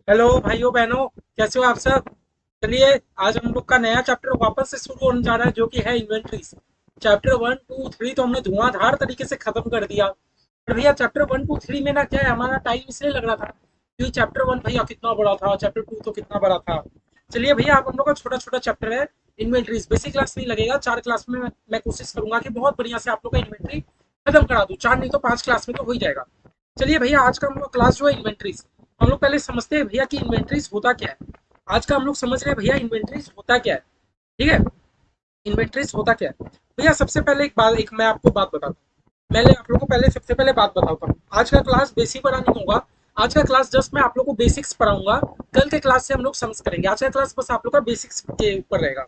Hello भाइयों बहनों, कैसे हो आप सब। चलिए, आज हम लोग का नया चैप्टर वापस से शुरू होने जा रहा है, जो कि है इन्वेंट्रीज। चैप्टर 1 2 3 तो हमने धुआंधार तरीके से खत्म कर दिया। पर भैया चैप्टर 1 2 3 में ना क्या है, हमारा टाइम इसलिए लग रहा था क्योंकि चैप्टर 1 भैया कितना बड़ा था, चैप्टर 2 तो कितना बड़ा था। चलिए भैया, आप हम लोग का छोटा छोटा चैप्टर है इन्वेंट्रीज। बेसिक क्लास नहीं लगेगा, 4 क्लास में मैं कोशिश करूंगा कि बहुत बढ़िया से आप लोग का इन्वेंट्री खत्म करा दूं। 4 नहीं तो 5 क्लास में तो हो ही जाएगा। चलिए भैया, आज का हम लोग क्लास जो है इन्वेंट्रीज, हम लोग पहले समझते हैं भैया कि इन्वेंट्रीज होता क्या है। आज का हम लोग समझ रहे हैं भैया इन्वेंट्रीज होता क्या है। ठीक है, इन्वेंट्रीज होता क्या है भैया। सबसे पहले एक मैं आपको बात बताता हूँ। मैं आप लोगों को पहले सबसे पहले बात बताता हूँ। आज का क्लास बेसिक पढ़ा नहीं होगा। आज का क्लास जस्ट मैं आप लोग को बेसिक्स पढ़ाऊंगा। कल के क्लास से हम लोग समझ करेंगे। आज का क्लास बस आप लोग का बेसिक्स के ऊपर रहेगा।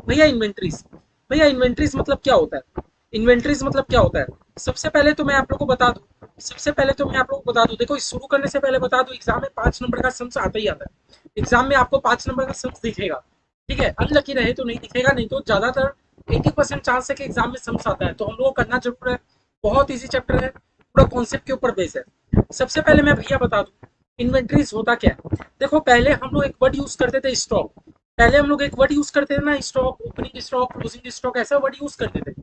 भैया इन्वेंट्रीज, भैया इन्वेंट्रीज मतलब क्या होता है। इन्वेंट्रीज मतलब क्या होता है, सबसे पहले तो मैं आप लोग को बता दूं। सबसे पहले तो मैं आप लोग को बता दूं, देखो, इस शुरू करने से पहले बता दूं, एग्जाम में 5 नंबर का सम्स आता ही आता है। एग्जाम में आपको 5 नंबर का सम्स दिखेगा। ठीक है, अनलकी रहे तो नहीं दिखेगा, नहीं तो ज्यादातर 80% चांस है कि एग्जाम में सम्स आता है। तो हम लोग को करना जरूर है। बहुत इजी चैप्टर है, पूरा कॉन्सेप्ट के ऊपर बेस है। सबसे पहले मैं भैया बता दूं इन्वेंट्रीज होता क्या है। देखो, पहले हम लोग एक वर्ड यूज करते थे, स्टॉक। पहले हम लोग एक वर्ड यूज करते थे ना, stock, opening stock, closing stock, ऐसा वर्ड यूज करते थे।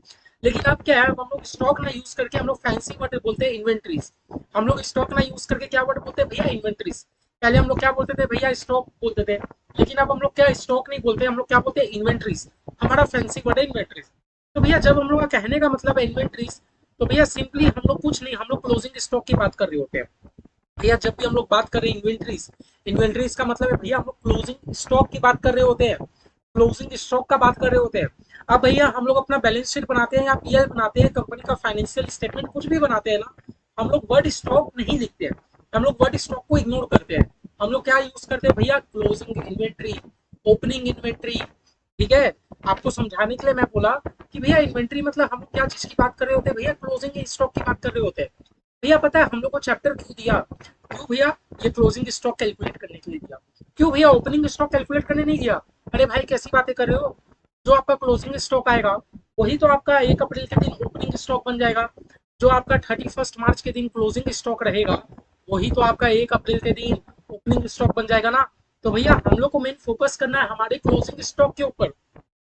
लेकिन अब क्या है, अब हम लोग स्टॉक ना यूज करके हम लोग फैंसी वर्ड बोलते हैं, इन्वेंट्रीज। हम लोग स्टॉक ना यूज करके क्या वर्ड बोलते हैं भैया, इन्वेंट्रीज। पहले हम लोग क्या बोलते थे भैया, स्टॉक बोलते थे। लेकिन अब हम लोग क्या स्टॉक नहीं बोलते, हम लोग क्या बोलते हैं, इन्वेंट्रीज। हमारा फैंसी वर्ड है इन्वेंट्रीज। तो भैया जब हम लोग का कहने का मतलब है इन्वेंट्रीज, तो भैया सिंपली हम लोग कुछ नहीं, हम लोग क्लोजिंग स्टॉक की बात कर रहे होते हैं। भैया जब भी हम लोग बात कर रहे हैं इन्वेंट्रीज, इन्वेंट्रीज का मतलब है भैया हम लोग क्लोजिंग स्टॉक की बात कर रहे होते हैं। क्लोजिंग स्टॉक का बात कर रहे होते हैं। अब भैया हम लोग अपना बैलेंस शीट बनाते हैं या पीएल बनाते हैं, कंपनी का फाइनेंशियल स्टेटमेंट कुछ भी बनाते हैं ना, हम लोग वर्ड स्टॉक नहीं लिखते हैं। हम लोग वर्ड स्टॉक को इग्नोर करते हैं। हम लोग क्या यूज करते हैं भैया, क्लोजिंग इन्वेंट्री, ओपनिंग इन्वेंट्री। ठीक है, आपको समझाने के लिए मैं बोला कि भैया इन्वेंट्री मतलब हम लोग क्या चीज की बात कर रहे होते हैं भैया, क्लोजिंग स्टॉक की बात कर रहे होते हैं। भैया पता है हम लोग को चैप्टर क्यों दिया, क्यों भैया, ये क्लोजिंग स्टॉक कैलकुलेट करने के लिए दिया। क्यों भैया ओपनिंग स्टॉक कैलकुलेट करने नहीं दिया। अरे भाई कैसी बातें कर रहे हो, जो आपका क्लोजिंग स्टॉक आएगा वही तो आपका 1 अप्रैल के दिन ओपनिंग स्टॉक बन जाएगा। जो आपका 31 मार्च के दिन क्लोजिंग स्टॉक रहेगा, वही तो आपका 1 अप्रैल के दिन ओपनिंग स्टॉक बन जाएगा ना। तो भैया हम लोग को मेन फोकस करना है हमारे क्लोजिंग स्टॉक के ऊपर।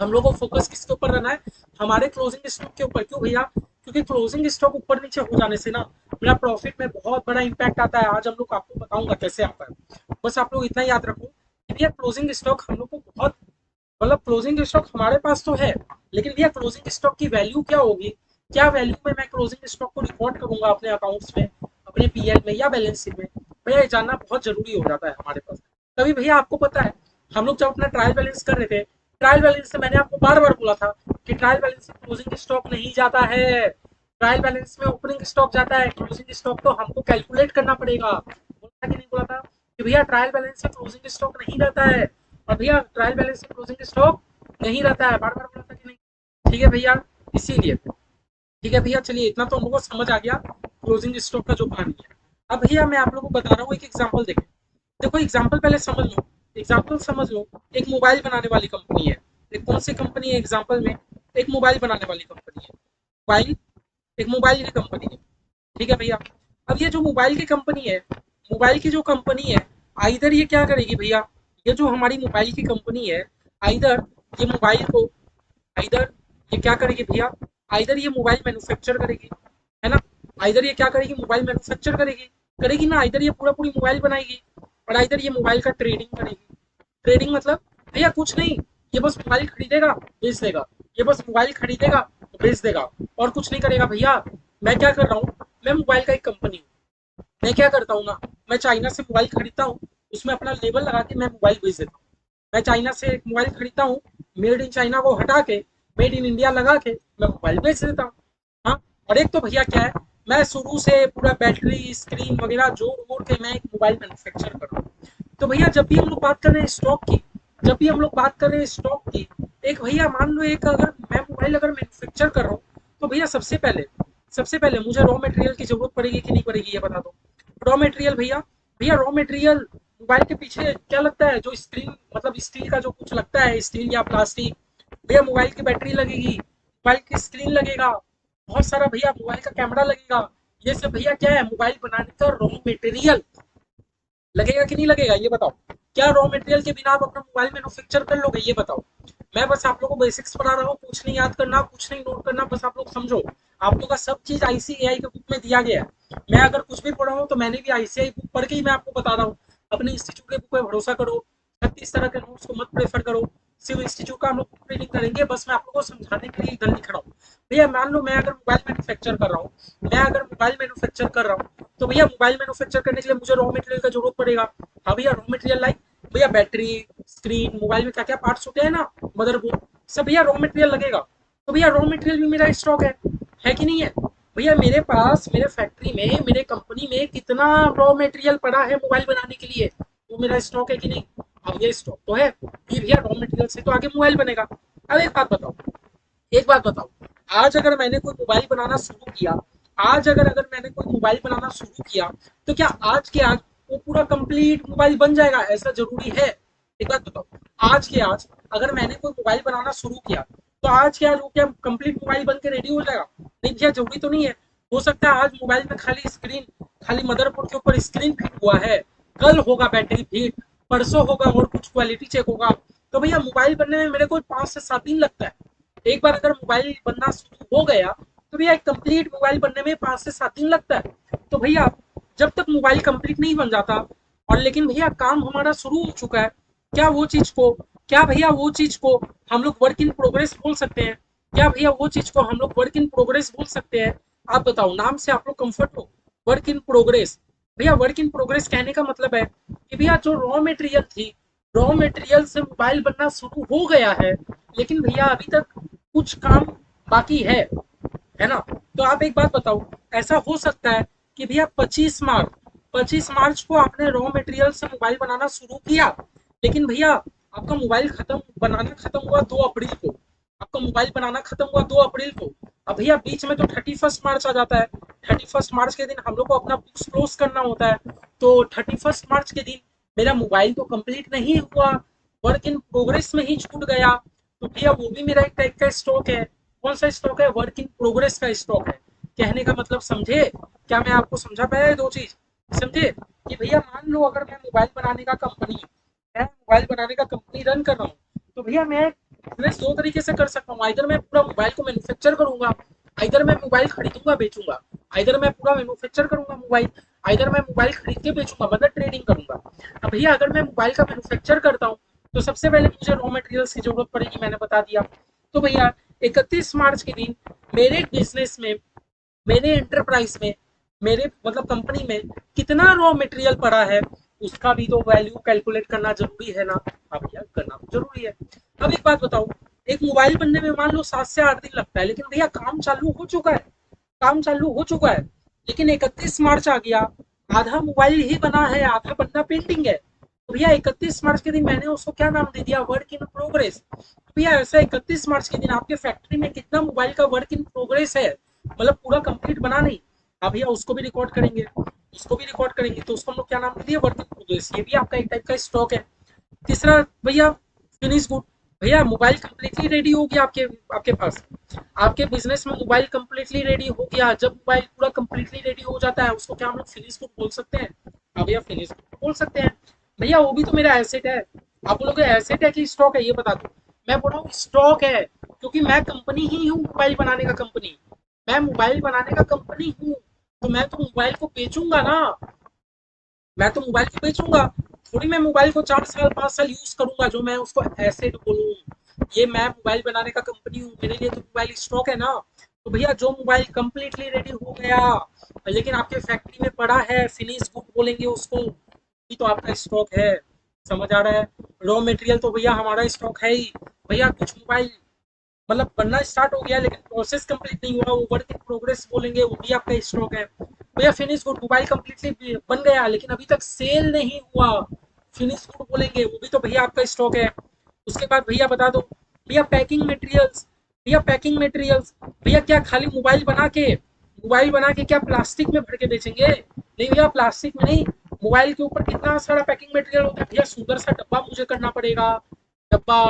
हम लोग को फोकस किसके ऊपर रहना है, हमारे क्लोजिंग स्टॉक के ऊपर। क्यों भैया, क्योंकि क्लोजिंग स्टॉक ऊपर नीचे हो जाने से ना मेरा प्रॉफिट में बहुत बड़ा इंपैक्ट आता है। आज हम लोग आपको बताऊंगा कैसे आता है। बस आप लोग इतना याद रखो कि भैया क्लोजिंग स्टॉक हम लोग को बहुत, मतलब क्लोजिंग स्टॉक हमारे पास तो है, लेकिन भैया क्लोजिंग स्टॉक की वैल्यू क्या होगी, क्या वैल्यू में मैं क्लोजिंग स्टॉक को रिकॉर्ड करूंगा अपने अकाउंट्स में, अपने पीएल में या बैलेंस शीट में, भैया ये जानना बहुत जरूरी हो जाता है हमारे पास। तभी भैया आपको पता है, हम लोग जब अपना ट्रायल बैलेंस कर रहे थे, ट्रायल बैलेंस से मैंने आपको बार बार बोला था कि ट्रायल बैलेंस से क्लोजिंग स्टॉक नहीं जाता है। ट्रायल बैलेंस में ओपनिंग स्टॉक जाता है, क्लोजिंग स्टॉक तो हमको कैलकुलेट करना पड़ेगा। बोला था कि नहीं बोला था कि भैया ट्रायल बैलेंस से क्लोजिंग स्टॉक नहीं रहता है। और भैया ट्रायल बैलेंस से क्लोजिंग स्टॉक नहीं रहता है, बार बार बोला था कि नहीं। ठीक है भैया, इसीलिए। ठीक है भैया, चलिए इतना तो हम लोग को समझ आ गया क्लोजिंग स्टॉक का जो कहानी है। अब भैया मैं आप लोगों को बता रहा हूँ एक एग्जाम्पल देखें। देखो एग्जाम्पल पहले समझ लो, एग्जाम्पल समझ लो। एक मोबाइल बनाने वाली कंपनी है। एक कौन सी कंपनी है एग्जाम्पल में, एक मोबाइल बनाने वाली कंपनी है। मोबाइल, एक मोबाइल की कंपनी है। ठीक है भैया, अब ये जो मोबाइल की कंपनी है, मोबाइल की जो कंपनी है, आइदर ये क्या करेगी भैया, ये जो हमारी मोबाइल की कंपनी है, आइदर ये मोबाइल को, आइदर ये क्या करेगी भैया, आइदर ये मोबाइल मैन्युफैक्चर करेगी, है ना। आइदर ये क्या करेगी, मोबाइल मैन्युफैक्चर करेगी, करेगी ना। आइदर ये पूरा पूरी मोबाइल बनाएगी, और आइदर ये मोबाइल का ट्रेडिंग करेगी। ट्रेडिंग मतलब भैया कुछ नहीं, ये बस मोबाइल खरीदेगा, बेच देगा। ये बस मोबाइल खरीदेगा, बेच देगा, और कुछ नहीं करेगा भैया। मैं क्या कर रहा हूँ, मैं मोबाइल का एक कंपनी हूँ। मैं क्या करता हूँ ना, मैं चाइना से मोबाइल खरीदता हूँ, उसमें अपना लेबल लगा के मैं मोबाइल बेच देता हूँ। मैं चाइना से एक मोबाइल खरीदता हूँ, मेड इन चाइना को हटा के मेड इन इंडिया लगा के मैं मोबाइल बेच देता हूँ। हाँ, और एक तो भैया क्या है, मैं शुरू से पूरा बैटरी स्क्रीन वगैरह जोड़ वोड़ के मैं एक मोबाइल मैन्युफैक्चर कर रहा हूँ। तो भैया जब भी हम लोग बात कर रहे हैं स्टॉक की, जब भी हम लोग बात कर रहे हैं स्टॉक की, एक भैया मान लो, एक अगर मैं मोबाइल अगर मैन्युफैक्चर कर रहा हूँ, तो भैया सबसे पहले मुझे रॉ मटेरियल की जरूरत पड़ेगी कि नहीं पड़ेगी, ये बता दो। रॉ मटेरियल भैया, भैया रॉ मटेरियल मोबाइल के पीछे क्या लगता है, जो स्क्रीन मतलब स्टील का जो कुछ लगता है, स्टील या प्लास्टिक। भैया मोबाइल की बैटरी लगेगी, मोबाइल की स्क्रीन लगेगा, बहुत सारा भैया मोबाइल का कैमरा लगेगा। ये सब भैया क्या है, मोबाइल बनाने का रॉ मटेरियल। लगेगा कि नहीं लगेगा ये बताओ। क्या रॉ मटेरियल के बिना आप अपना मोबाइल मैन्युफैक्चर कर लोगे ये बताओ। मैं बस आप लोगों को बेसिक्स पढ़ा रहा हूँ, कुछ नहीं याद करना, कुछ नहीं नोट करना, बस आप लोग समझो। आप लोग का सब चीज आईसीएआई के बुक में दिया गया है। मैं अगर कुछ भी पढ़ रहा हूँ तो मैंने भी आईसीआई बुक पढ़ के ही मैं आपको बता रहा हूँ। अपने इंस्टीट्यूट के बुक पे भरोसा करो, 36 तरह के नोट्स को मत प्रेफर करो। सिर्फ इंस्टीट्यूट का हम लोग बुक रीडिंग करेंगे, बस मैं आप लोगों को समझाने के लिए इधर लिख रहा हूँ। भैया मान लो मैं अगर मोबाइल मैन्युफैक्चर कर रहा हूँ, तो भैया मोबाइल मैन्युफैक्चर करने के लिए मुझे रॉ मटेरियल का जरूरत पड़ेगा। हाँ भैया, रॉ मटेरियल लाइक भैया बैटरी, स्क्रीन, मोबाइल में क्या क्या पार्ट्स होते हैं ना, मदरबोर्ड, सब भैया रॉ मटेरियल लगेगा। तो भैया रॉ मटेरियल भी मेरा स्टॉक है कि नहीं है। भैया मेरे पास, मेरे फैक्ट्री में, मेरे कंपनी में कितना रॉ मटेरियल पड़ा है मोबाइल बनाने के लिए, वो मेरा स्टॉक है कि नहीं। अब ये स्टॉक तो है, फिर भैया रॉ मटेरियल से तो आगे मोबाइल बनेगा। अब एक बात बताओ, आज अगर मैंने कोई मोबाइल बनाना शुरू किया, आज अगर मैंने कोई मोबाइल बनाना शुरू किया, तो क्या आज के आज वो पूरा कंप्लीट मोबाइल बन जाएगा, ऐसा जरूरी है। एक बात बताओ, आज के आज अगर मैंने कोई मोबाइल बनाना शुरू किया, तो आज के आज वो क्या कंप्लीट मोबाइल बन के रेडी हो जाएगा। नहीं भैया, जरूरी तो नहीं है। हो सकता है आज मोबाइल में खाली स्क्रीन, खाली मदरबोर्ड के ऊपर स्क्रीन फिट हुआ है, कल होगा बैटरी फिट, परसों होगा और कुछ क्वालिटी चेक होगा। तो भैया मोबाइल बनने में मेरे को 5 से 7 दिन लगता है। एक बार अगर मोबाइल बनना शुरू हो गया, तो भैया एक कंप्लीट मोबाइल बनने में 5 से 7 दिन लगता है। तो भैया जब तक मोबाइल कंप्लीट नहीं बन जाता, और लेकिन भैया काम हमारा शुरू हो चुका है, क्या वो चीज को, क्या भैया वो चीज को हम लोग वर्क इन प्रोग्रेस बोल सकते हैं। क्या भैया वो चीज को हम लोग वर्क इन प्रोग्रेस बोल सकते हैं। आप बताओ, नाम से आप लोग कंफर्ट हो, वर्क इन प्रोग्रेस। भैया वर्क इन प्रोग्रेस कहने का मतलब है कि भैया जो रॉ मटेरियल थी, रॉ मटेरियल से मोबाइल बनना शुरू हो गया है, लेकिन भैया अभी तक कुछ काम बाकी है ना। तो आप एक बात बताओ, ऐसा हो सकता है कि भैया 25 मार्च को आपने रॉ मटेरियल से मोबाइल बनाना शुरू किया, लेकिन भैया आपका मोबाइल खत्म, बनाना खत्म हुआ 2 अप्रैल को। आपका मोबाइल बनाना खत्म हुआ 2 अप्रैल को। अब भैया बीच में तो 31 मार्च आ जाता है। 31 मार्च के दिन हम लोग को अपना बुक्स क्लोज करना होता है। तो 31 मार्च के दिन मेरा मोबाइल तो कंप्लीट नहीं हुआ, वर्क इन प्रोग्रेस में ही छूट गया। तो भैया वो भी मेरा एक टाइप का स्टॉक है। कौन सा स्टॉक है, वर्क इन प्रोग्रेस का स्टॉक है। कहने का मतलब समझे, क्या मैं आपको समझा पाया ये दो चीज। समझे कि भैया मान लो अगर मैं मोबाइल बनाने का कंपनी, मैं मोबाइल बनाने का कंपनी रन कर रहा हूँ, तो भैया मैं बिजनेस 2 तरीके से कर सकता हूँ। इधर मैं पूरा मोबाइल को मैन्युफैक्चर करूंगा, इधर मैं मोबाइल खरीदूंगा बेचूंगा। इधर मैं पूरा मैन्युफैक्चर करूंगा मोबाइल, इधर मैं मोबाइल खरीद के बेचूंगा, मतलब ट्रेडिंग करूंगा। अब भैया अगर मैं मोबाइल का मैन्युफैक्चर करता हूँ, तो सबसे पहले मुझे रॉ मटेरियल्स की जरूरत पड़ेगी, मैंने बता दिया। तो भैया 31 मार्च के दिन मेरे बिजनेस में, मेरे एंटरप्राइज में, मेरे मतलब कंपनी में कितना रॉ मटेरियल पड़ा है, उसका भी तो वैल्यू कैलकुलेट करना जरूरी है ना। हाँ भैया, करना तो जरूरी है। अब एक बात बताओ, एक मोबाइल बनने में मान लो 7 से 8 दिन लगता है, लेकिन भैया काम चालू हो चुका है, काम चालू हो चुका है। लेकिन 31 मार्च आ गया, आधा मोबाइल ही बना है, आधा बनना पेंडिंग है। तो भैया 31 मार्च के दिन मैंने उसको क्या नाम दे दिया, वर्क इन प्रोग्रेस। भैया ऐसा 31 मार्च के दिन आपके फैक्ट्री में कितना मोबाइल का वर्क इन प्रोग्रेस है, मतलब पूरा कंप्लीट बना नहीं। हाँ भैया, उसको भी रिकॉर्ड करेंगे, उसको भी रिकॉर्ड करेंगे, तो उसको हम लोग क्या नाम दे दिया, वर्क इन प्रोग्रेस। ये भी आपका एक टाइप का स्टॉक है। तीसरा भैया फिनिश गुड। भैया मोबाइल कंप्लीटली रेडी हो गया आपके, आपके पास, आपके बिजनेस में मोबाइल कंप्लीटली रेडी हो गया। जब मोबाइल पूरा कंप्लीटली रेडी हो जाता है, उसको क्या हम लोग फिनिश गुड बोल सकते हैं। हाँ भैया, फिनिश गुड बोल सकते हैं। भैया वो भी तो मेरा एसेट है। आप बोलोगे एसेट है कि स्टॉक है, ये बता दो। मैं बोल रहा हूँ स्टॉक है, क्योंकि मैं कंपनी ही हूँ मोबाइल बनाने का कंपनी, मैं मोबाइल बनाने का कंपनी हूँ। तो मैं तो मोबाइल को बेचूंगा ना, मैं तो मोबाइल को बेचूंगा। थोड़ी मैं मोबाइल को 4 साल 5 साल यूज करूंगा जो मैं उसको एसेट बोलूँ। ये मैं मोबाइल बनाने का कंपनी हूँ, मेरे लिए तो मोबाइल स्टॉक है ना। तो भैया जो मोबाइल कंप्लीटली रेडी हो गया, लेकिन आपके फैक्ट्री में पड़ा है, फिनिश गुड बोलेंगे उसको, ये तो आपका स्टॉक है। समझ आ रहा है। रॉ मटेरियल तो भैया हमारा स्टॉक है ही। भैया कुछ मोबाइल मतलब बनना स्टार्ट हो गया, लेकिन प्रोसेस कंप्लीट नहीं हुआ, वो वर्क इन प्रोग्रेस बोलेंगे, वो भी आपका स्टॉक है। भैया फिनिश गुड, मोबाइल कंप्लीटली बन गया लेकिन अभी तक सेल नहीं हुआ, फिनिश गुड बोलेंगे, वो भी तो भैया आपका स्टॉक है। उसके बाद भैया बता दो, भैया पैकिंग मटेरियल्स, भैया पैकिंग मटेरियल्स, भैया क्या खाली मोबाइल बना के, मोबाइल बना के क्या प्लास्टिक में भर के बेचेंगे। नहीं भैया, प्लास्टिक में नहीं, मोबाइल के ऊपर कितना सारा पैकिंग मटेरियल होता है भैया, सुंदर सा डब्बा मुझे करना पड़ेगा, डब्बा,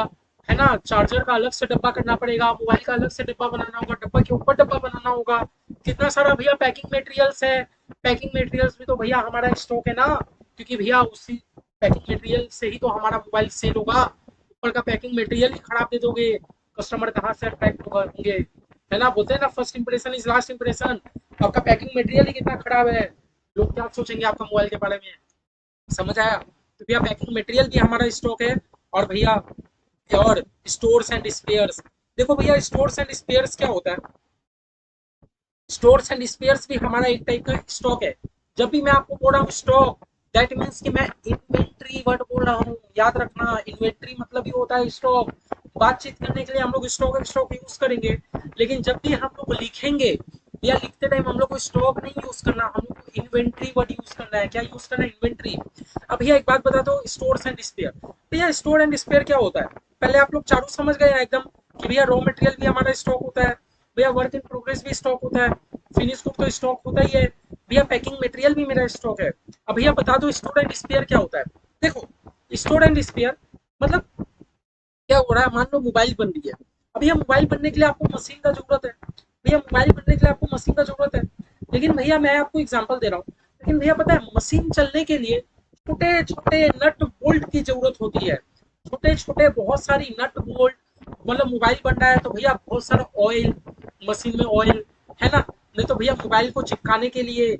है ना, चार्जर का अलग से डब्बा करना पड़ेगा, मोबाइल का अलग से डब्बा बनाना होगा, डब्बा के ऊपर डब्बा बनाना होगा, कितना सारा भैया पैकिंग मटेरियल्स है। पैकिंग मटेरियल्स भी तो भैया हमारा स्टॉक है ना। क्योंकि भैया उसी पैकिंग मटेरियल से ही तो हमारा मोबाइल सेल होगा। ऊपर का पैकिंग मटेरियल ही खराब दे दोगे, कस्टमर कहाँ से अट्रैक्ट होंगे? है ना, बोलते हैं ना first impression is last impression. आपका पैकिंग मटेरियल ही कितना खराब है, लोग क्या सोचेंगे आपका मोबाइल के बारे में? समझ आया? तो भैया पैकिंग मटेरियल भी हमारा स्टॉक है। और भैया और स्टोर्स एंड स्पेयर्स, देखो भैया स्टोर्स एंड स्पेयर्स क्या होता है? स्टोर्स एंड स्पेयर्स भी हमारा एक टाइप का स्टॉक है। जब भी मैं आपको बोल रहा हूँ स्टॉक, दैट मीन्स कि मैं इन्वेंट्री वर्ड बोल रहा हूँ, याद रखना इन्वेंट्री मतलब ही होता है स्टॉक। बातचीत करने के लिए हम लोग स्टॉक स्टॉक यूज करेंगे, लेकिन जब भी हम लोग लिखेंगे या लिखते टाइम हम लोग को स्टॉक नहीं यूज करना, हम लोग को इन्वेंट्री वर्ड यूज करना है। क्या यूज करना है? इन्वेंट्री। अब भैया एक बात बता दो, स्टोर्स एंड स्पेयर, भैया स्टोर एंड स्पेयर क्या होता है? पहले आप लोग चारों समझ गए हैं एकदम कि भैया रॉ मटेरियल भी हमारा स्टॉक होता है, भैया वर्क इन प्रोग्रेस भी स्टॉक होता है, फिनिश गुड तो स्टॉक होता ही है, भैया पैकिंग मटेरियल भी मेरा स्टॉक है। अब भैया बता दो स्टोर एंड स्पेयर क्या होता है? देखो स्टोर एंड स्पेयर मतलब क्या हो रहा है, मान लो मोबाइल बन रही है। अब भैया मोबाइल बनने के लिए आपको मशीन का जरूरत है, भैया मोबाइल बनने के लिए आपको मशीन का जरूरत है। लेकिन भैया मैं आपको एग्जांपल दे रहा हूँ, लेकिन भैया पता है मशीन चलने के लिए छोटे छोटे नट बोल्ट की जरूरत होती है, छोटे छोटे बहुत सारी नट बोल्ट। मतलब मोबाइल बन रहा है तो भैया बहुत सारा ऑयल, मशीन में ऑयल, है ना? नहीं तो भैया मोबाइल को चिपकाने के लिए,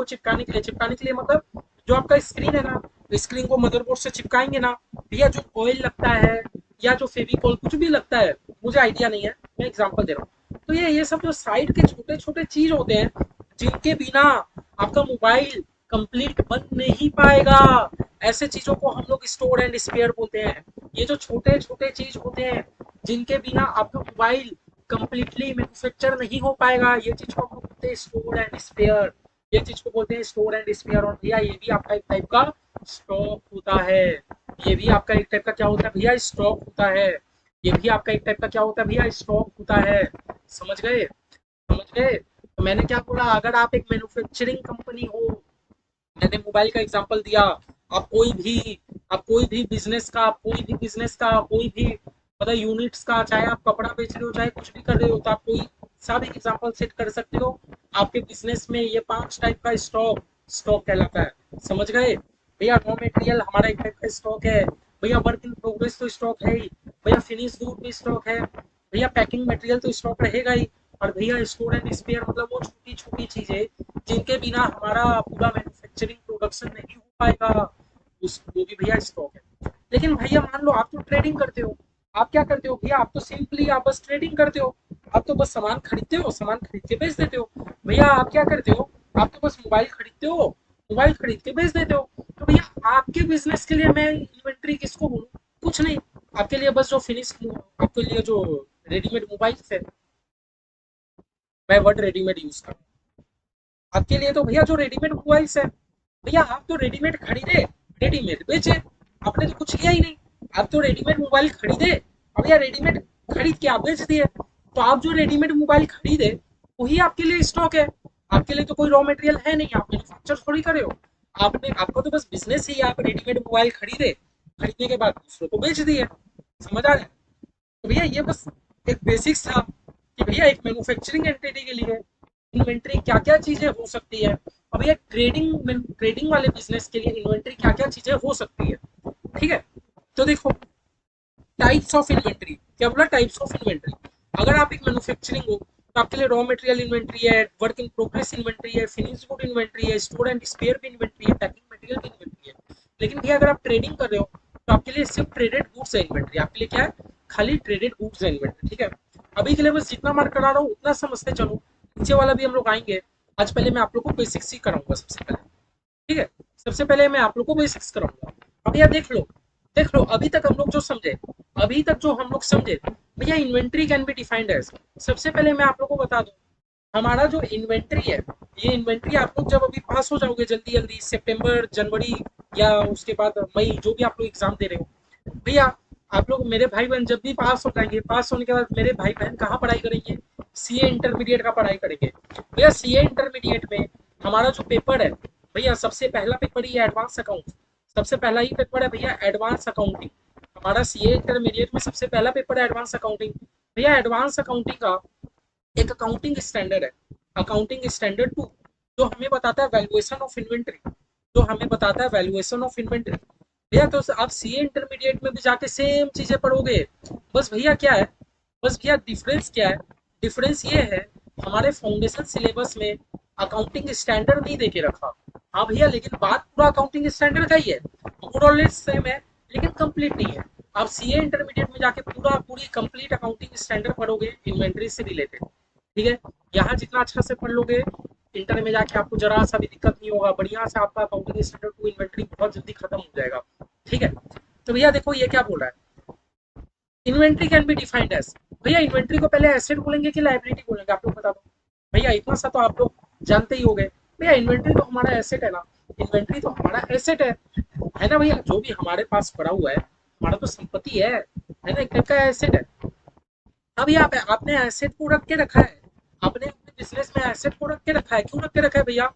चिपकाने के लिए मतलब जो आपका स्क्रीन है ना, स्क्रीन को मदरबोर्ड से चिपकाएंगे ना, भैया जो ऑयल लगता है या जो फेविकॉल कुछ भी लगता है, मुझे आइडिया नहीं है, मैं एग्जांपल दे रहा हूँ। तो ये सब जो साइड के छोटे छोटे चीज होते हैं, जिनके बिना आपका मोबाइल कंप्लीट बन नहीं पाएगा, ऐसे चीजों को हम लोग स्टोर एंड स्पेयर बोलते हैं। ये जो छोटे छोटे चीज होते हैं जिनके बिना आपका मोबाइल कंप्लीटली मैन्युफैक्चर नहीं हो पाएगा, ये चीज को हम लोग बोलते हैं स्टोर एंड स्पेयर। ये चीज को बोलते हैं स्टोर एंड स्पेयर। और भैया ये भी आपका एक टाइप का स्टॉक होता है, ये भी आपका एक टाइप का क्या होता है भैया? स्टॉक होता है। ये भी आपका एक टाइप का क्या होता है भैया? स्टॉक होता है। समझ गए? समझ गए? तो मैंने क्या बोला, अगर आप एक मैन्युफैक्चरिंग कंपनी हो, मैंने मोबाइल का एग्जांपल दिया, आप कोई भी कोई भी मतलब यूनिट्स का, चाहे आप कपड़ा बेच रहे हो चाहे कुछ भी कर रहे हो, तो आप कोई सा भी एग्जांपल सेट कर सकते हो। आपके बिजनेस में ये 5 टाइप का स्टॉक स्टॉक कहलाता है। समझ गए? भैया रॉ मटेरियल हमारा एक टाइप का स्टॉक है, भैया वर्क इन प्रोग्रेस तो स्टॉक है ही, भैया फिनिश गुड भी स्टॉक है, भैया पैकिंग मटेरियल तो स्टॉक रहेगा ही। और भैया स्टोर एंड स्पेयर मतलब वो छोटी छोटी चीजें जिनके बिना हमारा पूरा मैन्युफैक्चरिंग प्रोडक्शन नहीं हो पाएगा, उस वो भी भैया स्टॉक है। लेकिन भैया मान लो आप तो ट्रेडिंग करते हो, आप क्या करते हो भैया? आप तो सिंपली आप बस ट्रेडिंग करते हो, आप तो बस सामान खरीदते हो, सामान खरीद के बेच देते हो। भैया आप क्या करते हो? आप तो बस मोबाइल खरीदते हो, मोबाइल खरीद के बेच देते हो। तो भैया आपके बिजनेस के लिए मैं इन्वेंट्री किसको बोलूँ? कुछ नहीं। आपके लिए बस जो फिनिश, आपके लिए जो रेडीमेड मोबाइल है, मैं वर्ड रेडीमेड यूज कर, आपके लिए तो भैया जो रेडीमेड मोबाइल्स है, भैया आप तो रेडीमेड खरीदे, रेडीमेड बेचे, आपने तो कुछ किया ही नहीं। आप तो रेडीमेड मोबाइल खरीदे और भैया रेडीमेड खरीद के आप बेच दिए। तो आप जो रेडीमेड मोबाइल खरीदे वही आपके लिए स्टॉक है, आपके लिए तो कोई रॉ मटेरियल है नहीं, आप मैन्युफैक्चर थोड़ी करे हो। आपने, आपका तो बस बिजनेस ही, आप रेडीमेड मोबाइल खरीदे, खरीदने के बाद दूसरों को बेच दिए। समझ आ रहा है? तो भैया ये बस एक बेसिक्स था कि भैया एक मैन्युफैक्चरिंग एंटिटी के लिए इन्वेंट्री क्या क्या चीजें हो सकती है, और भैया ट्रेडिंग वाले बिजनेस के लिए इन्वेंट्री क्या क्या चीजें हो सकती है। ठीक है? तो देखो टाइप्स ऑफ इन्वेंट्री, क्या बोला? Types of inventory. अगर आप एक मैन्युफैक्चरिंग हो तो आपके लिए रॉ मटेरियल इन्वेंट्री है, वर्क इन प्रोग्रेस इन्वेंट्री है, फिनिश गुड इन्वेंट्री है, स्टोर एंड स्पेयर भी इन्वेंट्री है, पैकिंग मटेरियल भी इन्वेंट्री है। लेकिन भैया अगर आप ट्रेडिंग कर रहे हो तो आपके लिए सिर्फ ट्रेडेड गुड्स है इन्वेंट्री, आपके लिए क्या है? खाली ट्रेडेड गुड्स है इन्वेंट्री। ठीक है? अभी के लिए बस जितना मार्क करा रहा हूँ उतना समझते चलो, नीचे वाला भी हम लोग आएंगे। आज पहले मैं आप लोग को बेसिक्स ही कराऊंगा सबसे पहले। ठीक है? सबसे पहले मैं आप लोग को बेसिक्स कराऊंगा। अब यार देख लो, देख लो अभी तक हम लोग जो समझे, अभी तक जो हम लोग समझे, भैया inventory can be defined as, सबसे पहले मैं आप लोग को बता दूं, हमारा जो इन्वेंट्री है, ये इन्वेंट्री आप लोग जब अभी पास हो जाओगे जल्दी जल्दी सितंबर जनवरी या उसके बाद मई, जो भी आप लोग एग्जाम दे रहे हो, भैया आप लोग मेरे भाई बहन जब भी पास हो जाएंगे, पास होने के बाद मेरे भाई बहन कहाँ पढ़ाई करेंगे? सीए इंटरमीडिएट का पढ़ाई करेंगे। भैया सीए इंटरमीडिएट में हमारा जो पेपर है, भैया सबसे पहला पेपर ही एडवांस अकाउंट, सबसे पहला ही पेपर है भैया एडवांस अकाउंटिंग। हमारा सीए इंटरमीडिएट में सबसे पहला पेपर है एडवांस अकाउंटिंग। भैया एडवांस अकाउंटिंग का एक अकाउंटिंग स्टैंडर्ड है, अकाउंटिंग स्टैंडर्ड 2, जो हमें बताता है वैल्यूएशन ऑफ इन्वेंट्री। जो हमें बताता है वैल्यूएशन ऑफ इन्वेंट्री। भैया तो आप सीए इंटरमीडिएट में भी जाके सेम चीजें पढ़ोगे। बस भैया क्या है, बस भैया डिफरेंस क्या है, डिफरेंस ये है, हमारे फाउंडेशन सिलेबस में अकाउंटिंग स्टैंडर्ड नहीं देके रखा। हाँ भैया, लेकिन बात पूरा अकाउंटिंग स्टैंडर्ड का ही है, मोर और लेस सेम है, लेकिन कंप्लीट नहीं है। आप सीए इंटरमीडिएट में जाके पूरा पूरी कंप्लीट अकाउंटिंग स्टैंडर्ड पढ़ोगे इन्वेंट्री से रिलेटेड। ठीक है, यहाँ जितना अच्छा से पढ़ लोगे, इंटर में जाके आपको जरा सा भी दिक्कत नहीं होगा, बढ़िया से आपका अकाउंटिंग स्टैंडर्ड टू इन्वेंट्री बहुत जल्दी खत्म हो जाएगा। ठीक है, तो भैया देखो ये क्या बोल रहा है, inventory can be defined as. भैया इन्वेंट्री को पहले एसेट बोलेंगे कि लायबिलिटी बोलेंगे, आप लोग बता दो। भैया इतना सा तो आप लोग जानते ही हो गए। भैया इन्वेंट्री तो हमारा एसेट है ना, इन्वेंट्री तो हमारा एसेट है ना भैया, जो भी हमारे पास पड़ा हुआ है हमारा तो संपत्ति है ना, एक टाइप का एसेट है। अब यहाँ पे आपने एसेट को रख के रखा है, आपने अपने बिजनेस में एसेट को रख के रखा है, क्यों रख के रखा है भैया,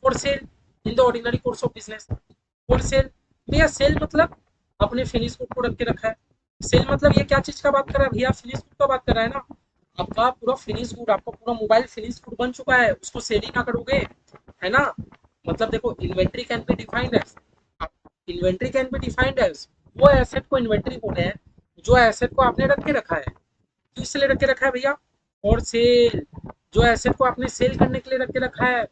for sale in the ordinary course of business. For sale, भैया सेल मतलब आपने फिनिश गुड को रख के रखा है। सेल मतलब ये क्या चीज का बात कर रहा है भैया, फिनिश गुड का बात कर रहा है ना। आपका पूरा फिनिश गुड, आपका पूरा मोबाइल फिनिश गुड बन चुका है, उसको सेल ही ना करोगे, है ना। मतलब देखो inventory can be defined as, inventory can be defined as वो एसेट को इन्वेंट्री बोले हैं जो एसेट को आपने रख के रखा है। किस लिए रख के रखा है भैया, और सेल, जो एसेट को आपने सेल करने के लिए रख के रखा है।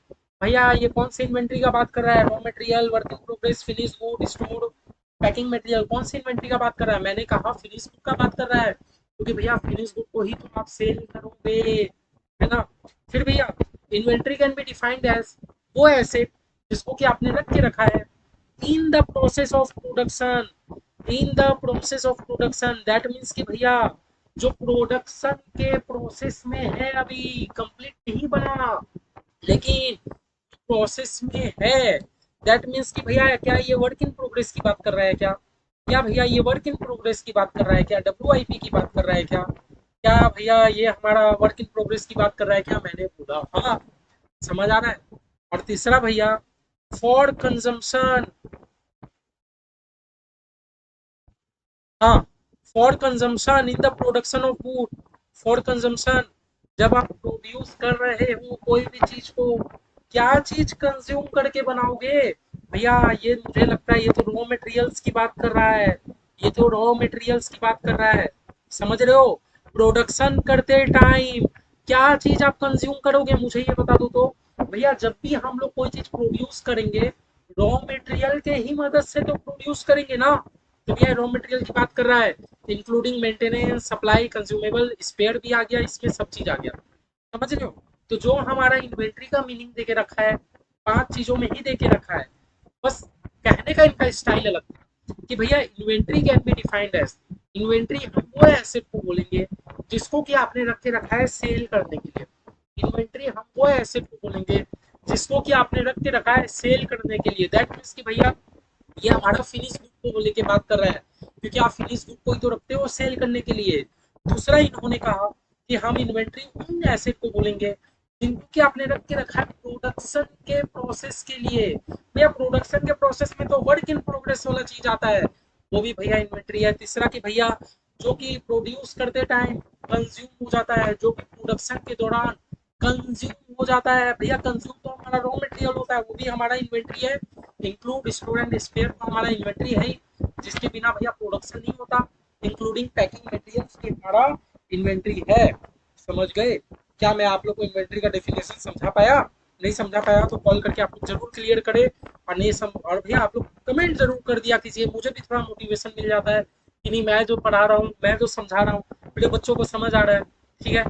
भैया ये कौन सी इन्वेंट्री का बात कर रहा है, raw material, working progress, finish good, store, packing material, कौन सी इन्वेंट्री का बात कर रहा है, मैंने कहा फिनिश गुड का बात कर रहा है, क्योंकि भैया फिनिश गुड को ही तुम आप सेल करोगे, है ना। फिर भैया inventory can be defined as वो एसेट जिसको कि आपने रख के रखा है in the process of production, in the process of production, that means कि भैया जो प्रोडक्शन के प्रोसेस में है, अभी कंप्लीट नहीं बना लेकिन प्रोसेस में है। दैट मीन्स कि भैया क्या ये वर्क इन प्रोग्रेस की बात कर रहा है क्या, क्या भैया ये वर्क इन प्रोग्रेस की बात कर रहा है क्या, WIP की बात कर रहा है क्या, क्या भैया ये हमारा वर्क इन प्रोग्रेस की बात कर रहा है क्या, मैंने बोला हाँ। समझ आ रहा है। और तीसरा भैया फॉर कंजम्पशन, हाँ, for consumption in the production of food, for consumption, जब आप प्रोड्यूस कर रहे हो कोई भी चीज को, क्या चीज कंज्यूम करके बनाओगे भैया, ये मुझे लगता है ये तो रॉ मटेरियल्स की बात कर रहा है, ये तो रॉ मटेरियल्स की बात कर रहा है। समझ रहे हो, प्रोडक्शन करते टाइम क्या चीज आप कंज्यूम करोगे, मुझे ये बता दो तो। भैया जब भी हम लोग कोई चीज प्रोड्यूस करेंगे रॉ मटेरियल के ही मदद से तो प्रोड्यूस करेंगे ना। तो भैया रॉ मटेरियल की बात कर रहा है, including maintenance, supply, consumable, spare भी आ गया इसमें, सब चीज आ गया। समझ रहे हो, तो जो हमारा इन्वेंट्री का मीनिंग देके रखा है 5 चीजों में ही देके रखा है, बस कहने का इनका स्टाइल अलग था कि भैया inventory can be defined as, inventory हम वो एसेट को बोलेंगे जिसको कि आपने रख के रखा है सेल करने के लिए। इन्वेंट्री हम वो एसेट को बोलेंगे जिसको कि आपने रख के रखा है सेल करने के लिए। दैट मीन्स कि भैया ये हमारा फिनिश गुड को लेके बात कर रहा है, क्योंकि आप फिनिश गुड को ही तो रखते हो सेल करने के लिए। दूसरा इन्होंने कहा कि हम इन्वेंट्री उन एसेट को बोलेंगे जिनको कि आपने रख के रखा है प्रोडक्शन के प्रोसेस के लिए। भैया प्रोडक्शन के प्रोसेस में तो वर्क इन प्रोग्रेस वाला चीज आता है, वो भी भैया इन्वेंट्री है। तीसरा कि भैया जो कि प्रोड्यूस करते टाइम कंज्यूम हो जाता है, जो कि प्रोडक्शन के दौरान कंज्यूम हो जाता है, भैया कंज्यूम तो हमारा रॉ मटेरियल होता है, वो भी हमारा इन्वेंट्री है। इंक्लूड स्टोर एंड स्पेयर तो हमारा इन्वेंट्री है ही, जिसके बिना भैया प्रोडक्शन नहीं होता। इंक्लूडिंग पैकिंग मटेरियल्स की हमारा इन्वेंट्री है। समझ गए क्या, मैं आप लोग को इन्वेंट्री का डेफिनेशन समझा पाया, नहीं समझा पाया तो कॉल करके आप लोग जरूर क्लियर करें। और नहीं और भैया आप लोग कमेंट जरूर कर दिया कीजिए, मुझे भी थोड़ा मोटिवेशन मिल जाता है कि नहीं मैं जो पढ़ा रहा हूँ, मैं जो समझा रहा हूँ मेरे बच्चों को समझ आ रहा है। ठीक है,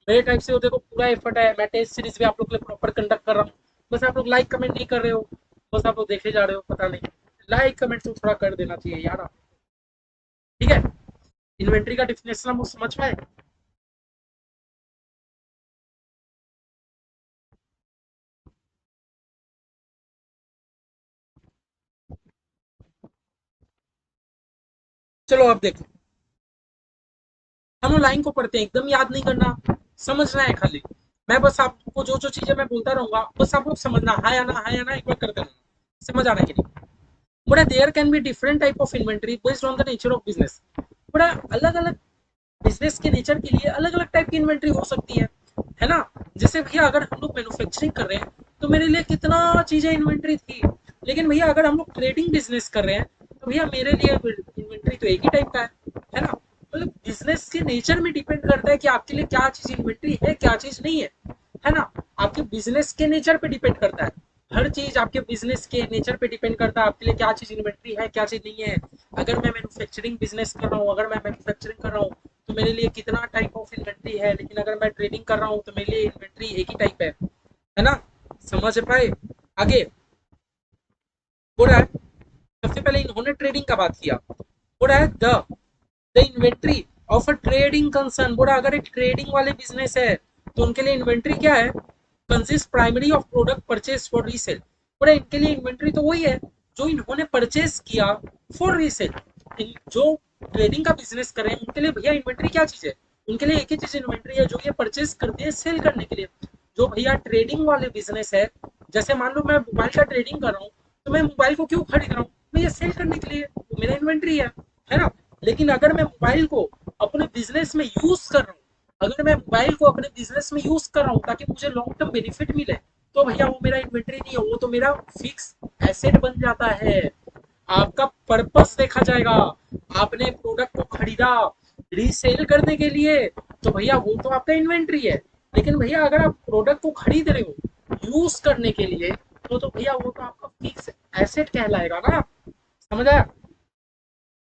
मेरे टाइप से देखो पूरा एफर्ट है, मैं टेस्ट सीरीज भी आप लोग के लिए प्रॉपर कंडक्ट कर रहा हूँ, बस आप लोग लाइक कमेंट नहीं कर रहे हो, बस आप लोग देखे जा रहे हो, पता नहीं। लाइक कमेंट तो थोड़ा कर देना चाहिए यार आप। ठीक है, इन्वेंट्री का डिफिनेशन हम समझ पाए। चलो अब देखो, हम लाइन को पढ़ते हैं, एकदम याद नहीं करना, समझना है खाली। मैं बस आपको जो जो चीजें मैं बोलता रहूंगा बस आप लोग समझना, हाँ या ना एक बार करते रहना, समझ आ रहा है कि नहीं। बड़ा there can be different type of inventory based on the nature of business. बड़ा अलग अलग बिजनेस के नेचर के लिए अलग अलग टाइप की इन्वेंट्री हो सकती है ना। जैसे भैया अगर हम लोग मैन्युफैक्चरिंग कर रहे हैं तो मेरे लिए कितना चीजें इन्वेंट्री थी, लेकिन भैया अगर हम लोग ट्रेडिंग बिजनेस कर रहे हैं तो भैया मेरे लिए इन्वेंट्री तो एक ही टाइप का है ना। मतलब बिजनेस के नेचर में डिपेंड करता है कि आपके लिए क्या चीज इन्वेंट्री है, क्या चीज नहीं है ना। आपके बिजनेस के नेचर पे डिपेंड करता है, हर चीज आपके बिजनेस के नेचर पे डिपेंड करता है आपके लिए क्या चीज इन्वेंट्री है, क्या चीज नहीं है। अगर मैं मैन्युफैक्चरिंग बिजनेस कर रहा हूँ, अगर मैं मैन्युफैक्चरिंग कर रहा हूँ तो मेरे लिए कितना टाइप ऑफ इन्वेंट्री है, लेकिन अगर मैं ट्रेडिंग कर रहा हूँ तो मेरे लिए इन्वेंट्री एक ही टाइप है ना। समझ पाए? आगे हो रहा है, सबसे पहले इन्होंने ट्रेडिंग का बात किया, हो रहा है the inventory of a trading concern. बोला अगर एक ट्रेडिंग वाले बिजनेस है तो उनके लिए इन्वेंट्री क्या है, consist primary of product purchase for resale. बोला इनके लिए इन्वेंट्री तो वही है जो इन्होंने परचेज किया फॉर रीसेल। जो ट्रेडिंग का बिजनेस कर रहे हैं उनके लिए भैया इन्वेंट्री क्या चीज है, उनके लिए एक ही चीज इन्वेंट्री है जो ये परचेज करते हैं सेल करने के लिए। जो भैया ट्रेडिंग वाले बिजनेस है, जैसे मान लो मैं मोबाइल का ट्रेडिंग कर रहा हूँ तो मैं मोबाइल को क्यों खरीद रहा हूँ, मैं ये सेल करने के लिए, वो मेरा इन्वेंट्री है ना। लेकिन अगर मैं मोबाइल को अपने बिजनेस में यूज कर रहा हूँ, अगर मैं मोबाइल को अपने बिजनेस में यूज कर रहा हूँ ताकि मुझे लॉन्ग टर्म बेनिफिट मिले, तो भैया वो मेरा इन्वेंट्री नहीं है, वो तो मेरा फिक्स एसेट बन जाता है। आपका पर्पस देखा जाएगा, आपने प्रोडक्ट को खरीदा रीसेल करने के लिए तो भैया वो तो आपका इन्वेंट्री है। लेकिन भैया अगर आप प्रोडक्ट को खरीद रहे हो यूज करने के लिए तो भैया वो तो आपका फिक्स एसेट कहलाएगा ना। समझ आया?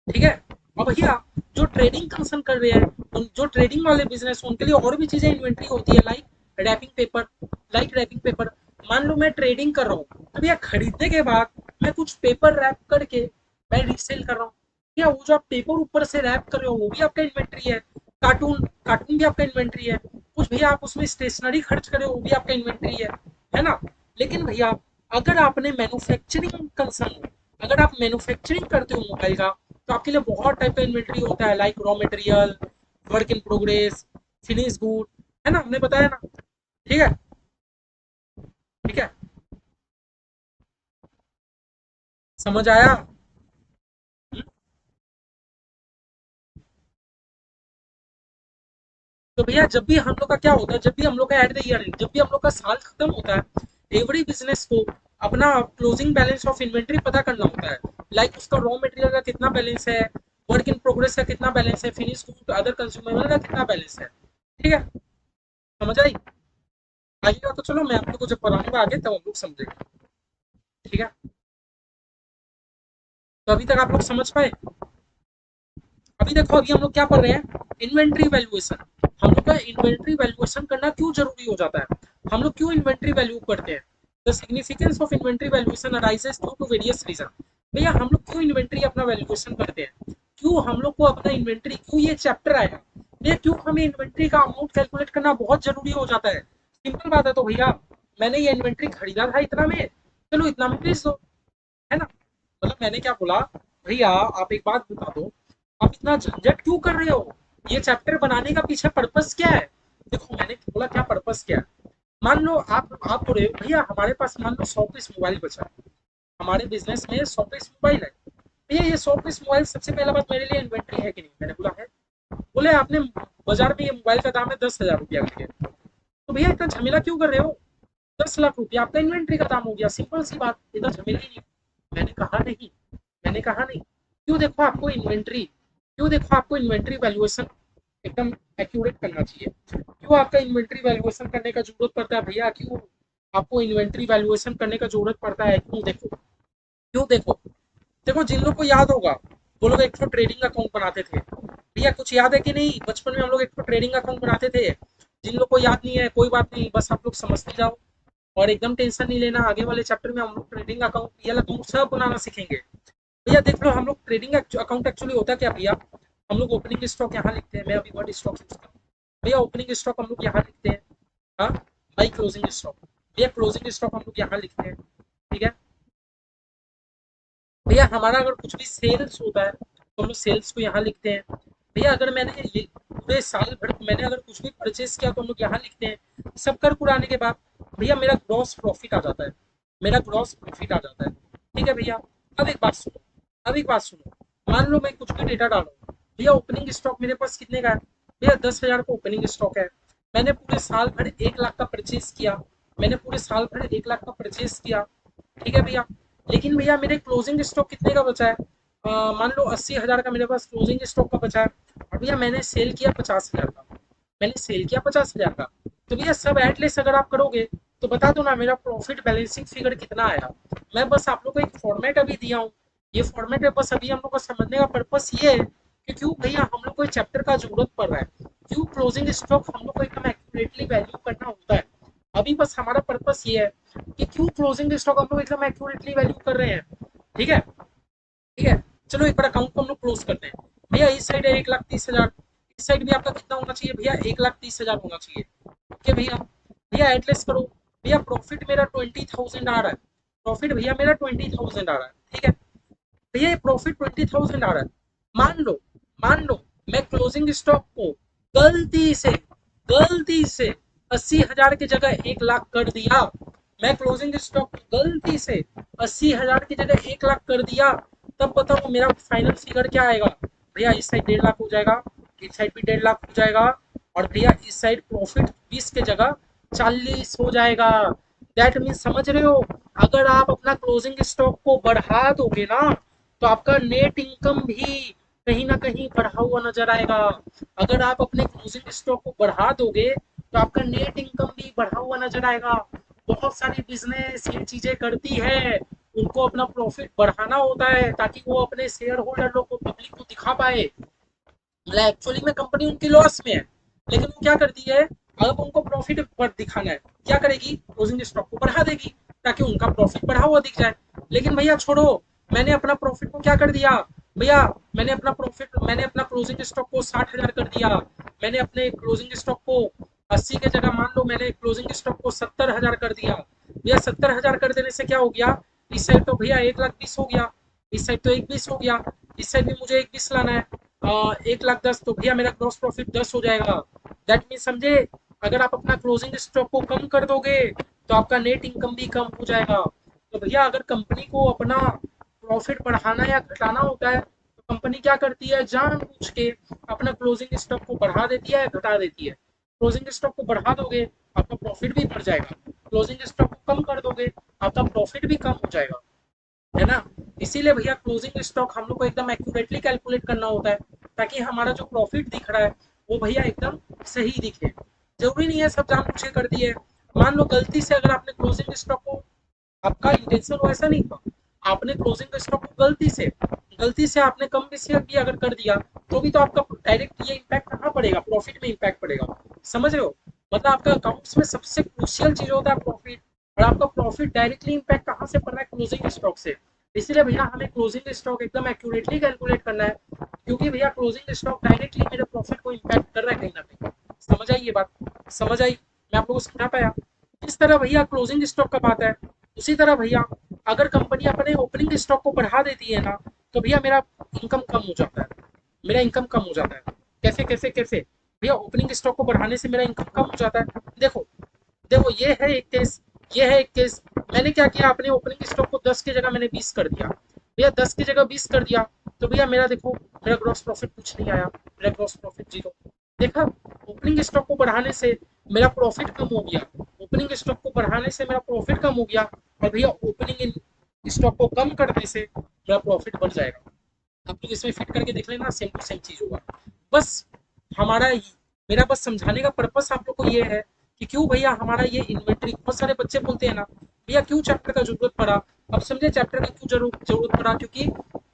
ठीक है। और भैया जो ट्रेडिंग कंसर्न कर रहे हैं, जो ट्रेडिंग वाले बिजनेस उनके लिए और भी चीजें इन्वेंट्री होती है, like wrapping paper. Like wrapping paper, मान लो मैं ट्रेडिंग कर रहा हूँ तो भैया खरीदने के बाद मैं कुछ पेपर रैप करके मैं रीसेल कर रहा हूँ, भैया वो जो आप पेपर ऊपर से रैप कर रहे हो वो भी आपका इन्वेंट्री है। कार्टून कार्टून भी आपका इन्वेंट्री है। कुछ भैया आप उसमें स्टेशनरी खर्च करे वो भी आपका इन्वेंट्री है ना। लेकिन भैया अगर आपने मैन्युफैक्चरिंग कंसर्न, अगर आप मैन्युफैक्चरिंग करते हो मोबाइल का तो आपके लिए बहुत टाइप का इन्वेंट्री होता है, like raw material, work in progress, finish good, है ना, हमने बताया ना। ठीक है। ठीक है, समझ आया? तो भैया जब भी हम लोग का क्या होता है, जब भी हम लोग का एट द ईयर, जब भी हम लोग का साल खत्म होता है, एवरी बिजनेस को अपना क्लोजिंग बैलेंस ऑफ इन्वेंट्री पता करना होता है। लाइक उसका रॉ मटेरियल का कितना बैलेंस है, वर्क इन प्रोग्रेस का कितना बैलेंस है, फिनिश गुड अदर कंज्यूमेबल का कितना बैलेंस है। ठीक है, समझ आई? आइएगा तो चलो मैं आप लोग को जब पढ़ाऊंगा आगे तब हम लोग समझेंगे। ठीक है, तो अभी तक आप लोग समझ पाए? अभी देखो, अभी हम लोग क्या पढ़ रहे हैं, इन्वेंट्री वैल्यूएशन। हम लोग का इन्वेंट्री वैल्यूएशन करना क्यों जरूरी हो जाता है, हम लोग क्यों इन्वेंट्री वैल्यू करते हैं। The significance of inventory valuation arises due to various reason. भैया हम लोग क्यों इन्वेंट्री अपना वैल्यूएशन करते हैं, क्यों हम लोग को अपना इन्वेंट्री, क्यों ये चैप्टर आया, ये क्यों हमें इन्वेंट्री का अमाउंट कैलकुलेट करना बहुत जरूरी हो जाता है। सिंपल बात है, तो भैया मैंने ये इन्वेंट्री खरीदा था इतना में, चलो इतना में बेच दो, है ना। मतलब मैंने क्या बोला, भैया आप एक बात बता दो, आप इतना झंझट क्यों कर रहे हो, ये चैप्टर बनाने का पीछे पर्पस क्या है। देखो मैंने बोला क्या पर्पस क्या है। मान लो आप बोल रहे हो भैया हमारे पास मान लो 100 पीस मोबाइल बचा है, हमारे बिजनेस में 100 पीस मोबाइल है, भैया ये 100 पीस मोबाइल, सबसे पहला बात मेरे लिए इन्वेंट्री है कि नहीं, मैंने बोला है। बोले आपने बाजार में ये मोबाइल का दाम है 10,000 रुपया करके, तो भैया इतना झमेला क्यों कर रहे हो, 10 लाख रुपया आपका इन्वेंट्री का दाम हो गया, सिंपल सी बात, इतना झमेला ही नहीं। मैंने कहा नहीं, मैंने कहा नहीं, क्यों देखो आपको इन्वेंट्री, क्यों देखो आपको इन्वेंट्री वैल्यूएशन एकदम एक्यूरेट करना चाहिए, क्यों आपका इन्वेंट्री वैल्यूएशन करने का जरूरत पड़ता है भैया, क्यों आपको इन्वेंट्री वैल्यूएशन करने का जरूरत पड़ता है, क्यों देखो, क्यों देखो। देखो जिन लोग को याद होगा वो लोग एक तो ट्रेडिंग अकाउंट बनाते थे, भैया कुछ याद है कि नहीं, बचपन में हम लोग एक तो ट्रेडिंग अकाउंट बनाते थे। जिन लोग को याद नहीं है कोई बात नहीं, बस आप लोग समझते जाओ और एकदम टेंशन नहीं लेना, आगे वाले चैप्टर में हम लोग ट्रेडिंग अकाउंट ये अकाउंट सब बनाना सीखेंगे। भैया देख लो हम लोग ट्रेडिंग अकाउंट एक्चुअली होता क्या भैया, हम लोग ओपनिंग स्टॉक यहाँ लिखते हैं, मैं अभी वर्ड स्टॉक यूज करता हूँ, भैया ओपनिंग स्टॉक हम लोग यहाँ लिखते हैं, हाँ बाई क्लोजिंग स्टॉक, भैया क्लोजिंग स्टॉक हम लोग यहाँ लिखते हैं। ठीक है भैया, हमारा अगर कुछ भी सेल्स होता है तो हम लोग सेल्स को यहाँ लिखते हैं। भैया अगर मैंने ये पूरे साल भर मैंने अगर कुछ भी परचेज किया तो हम लोग यहाँ लिखते हैं। सब कर कुराने के बाद भैया मेरा ग्रॉस प्रॉफिट आ जाता है, मेरा ग्रॉस प्रॉफिट आ जाता है। ठीक है भैया, अब एक बात सुनो, अब एक बात सुनो, मान लो मैं कुछ भी डेटा डालू, भैया ओपनिंग स्टॉक मेरे पास कितने का है, भैया 10,000 का ओपनिंग स्टॉक है। मैंने पूरे साल भर 1 लाख का परचेज किया, मैंने पूरे साल भर 1 लाख का परचेज किया। ठीक है भैया, लेकिन भैया मेरे क्लोजिंग स्टॉक कितने का बचा है, मान लो 80,000 का मेरे पास क्लोजिंग स्टॉक का बचा है, और भैया मैंने सेल किया 50,000 का, मैंने सेल किया 50,000 का, तो भैया सब एटलीस्ट अगर आप करोगे तो बता दो ना मेरा प्रॉफिट बैलेंसिंग फिगर कितना आया। मैं बस आप लोग को एक फॉर्मेट अभी दिया हूँ, ये फॉर्मेट है, बस अभी हम लोग को समझने का पर्पस ये है कि क्यों भैया हम लोग को चैप्टर का जरूरत पड़ रहा है, क्यों क्लोजिंग स्टॉक हम लोग को एकदम एक्यूरेटली वैल्यू करना होता है। अभी बस हमारा पर्पस ये है कि क्यों क्लोजिंग स्टॉक हम लोग एकदम एक्यूरेटली वैल्यू कर रहे हैं। ठीक है, ठीक है। चलो एक बार अकाउंट को हम लोग क्लोज करते हैं। भैया इस साइड है 1,30,000, इस साइड भी आपका कितना होना चाहिए भैया, 1,30,000 होना चाहिए। ओके भैया, भैया एटलेस करो। भैया प्रॉफिट मेरा 20,000 आ रहा है, प्रॉफिट भैया मेरा 20,000 आ रहा है, ठीक है। भैया ये प्रॉफिट 20,000 आ रहा है, मान लो, मान लो मैं क्लोजिंग स्टॉक को गलती से, गलती से 80,000 की जगह 1 लाख कर दिया, मैं क्लोजिंग स्टॉक गलती से 80,000 की जगह 1 लाख कर दिया, तब बताओ मेरा फाइनल फिगर क्या आएगा। भैया इस साइड 1.5 लाख हो जाएगा, इस साइड भी 1.5 लाख हो जाएगा, और भैया इस साइड प्रॉफिट 20 की जगह 40 हो जाएगा। दैट मीन समझ रहे हो, अगर आप अपना क्लोजिंग स्टॉक को बढ़ा दोगे ना तो आपका नेट इनकम भी कहीं ना कहीं बढ़ा हुआ नजर आएगा। अगर आप अपने क्लोजिंग स्टॉक को बढ़ा दोगे तो आपका नेट इनकम भी बढ़ा हुआ नजर आएगा। बहुत सारी बिजनेस ये चीजें करती है, उनको अपना प्रॉफिट बढ़ाना होता है ताकि वो अपने शेयर होल्डर लोग को, पब्लिक को दिखा पाए मतलब एक्चुअली में कंपनी उनकी लॉस में है, लेकिन वो क्या करती है, अब उनको प्रॉफिट पर दिखाना है, क्या करेगी, क्लोजिंग स्टॉक को बढ़ा देगी ताकि उनका प्रॉफिट बढ़ा हुआ दिख जाए। लेकिन भैया छोड़ो, मैंने अपना प्रॉफिट को क्या कर दिया भैया, मैंने अपना क्लोजिंग स्टॉक को 60,000 कर दिया, मैंने अपने क्लोजिंग स्टॉक को 80 की जगह मान लो मैंने क्लोजिंग स्टॉक को 70,000 कर दिया। भैया 70,000 कर देने से क्या हो गया, इस साइड तो भैया 1,20,000 हो गया, इस साइड तो 1,20,000 हो गया, इस साइड भी मुझे 1,20,000 लाना है, 1,10,000 तो भैया मेरा ग्रॉस प्रॉफिट 10 हो जाएगा। दैट मीन समझे, अगर आप अपना क्लोजिंग स्टॉक को कम कर दोगे तो आपका नेट इनकम भी कम हो जाएगा। तो भैया अगर कंपनी को अपना प्रॉफिट बढ़ाना या घटाना होता है तो कंपनी क्या करती है, जानबूझ के अपना क्लोजिंग स्टॉक को बढ़ा देती है या घटा देती है। क्लोजिंग स्टॉक को बढ़ा दोगे आपका प्रॉफिट भी बढ़ जाएगा, क्लोजिंग स्टॉक को कम कर दोगे आपका प्रॉफिट भी कम हो जाएगा, है ना। इसीलिए भैया क्लोजिंग स्टॉक हम लोग को एकदम एक्यूरेटली कैलकुलेट करना होता है ताकि हमारा जो प्रॉफिट दिख रहा है वो भैया एकदम सही दिखे। जरूरी नहीं है सब जानबूझ के कर दिए, मान लो गलती से अगर आपने क्लोजिंग स्टॉक को, आपका इंटेंशन वैसा नहीं था, आपने क्लोजिंग स्टॉक को गलती से आपने कम बेसी भी अगर कर दिया तो भी तो आपका डायरेक्ट ये इम्पैक्ट कहाँ पड़ेगा, प्रॉफिट में इम्पैक्ट पड़ेगा। समझ रहे हो, मतलब आपका अकाउंट्स में सबसे क्रूशियल चीज होता है प्रॉफिट, और आपका प्रॉफिट डायरेक्टली इम्पैक्ट कहाँ से पड़ रहा है, क्लोजिंग स्टॉक से। इसीलिए भैया हमें क्लोजिंग स्टॉक एकदम एक्यूरेटली कैलकुलेट करना है, क्योंकि भैया क्लोजिंग स्टॉक डायरेक्टली मेरे प्रॉफिट को इम्पैक्ट कर रहा है कहीं ना कहीं। समझ आई ये बात, समझ आई, मैं आप लोगों को समझा पाया। इस तरह भैया क्लोजिंग स्टॉक का बात है। उसी तरह भैया अगर कंपनी अपने ओपनिंग स्टॉक को बढ़ा देती है ना तो भैया मेरा इनकम कम हो जाता है, मेरा इनकम कम हो जाता है। कैसे कैसे कैसे भैया, ओपनिंग स्टॉक को बढ़ाने से मेरा इनकम कम हो जाता है। देखो, देखो ये है एक केस, ये है एक केस। मैंने क्या किया, अपने ओपनिंग स्टॉक को 10 की जगह मैंने 20 कर दिया, भैया 10 की जगह 20 कर दिया, तो भैया मेरा देखो, मेरा ग्रॉस प्रॉफिट कुछ नहीं आया, मेरा ग्रॉस प्रॉफिट जीरो। देखा, ओपनिंग स्टॉक को बढ़ाने से मेरा प्रॉफिट कम हो गया, ओपनिंग स्टॉक को बढ़ाने से मेरा प्रॉफिट कम हो गया, और भैया ओपनिंग स्टॉक को कम करने से मेरा प्रॉफिट बढ़ जाएगा। आप लोग इसमें फिट करके देख लेना, सेम टू सेम चीज होगा। बस हमारा, मेरा बस समझाने का पर्पस आप लोग को ये है कि क्यों भैया हमारा ये इन्वेंट्री, बहुत सारे बच्चे बोलते हैं ना भैया क्यों चैप्टर का जरूरत पड़ा। अब समझे चैप्टर का क्यों जरूरत पड़ा, क्योंकि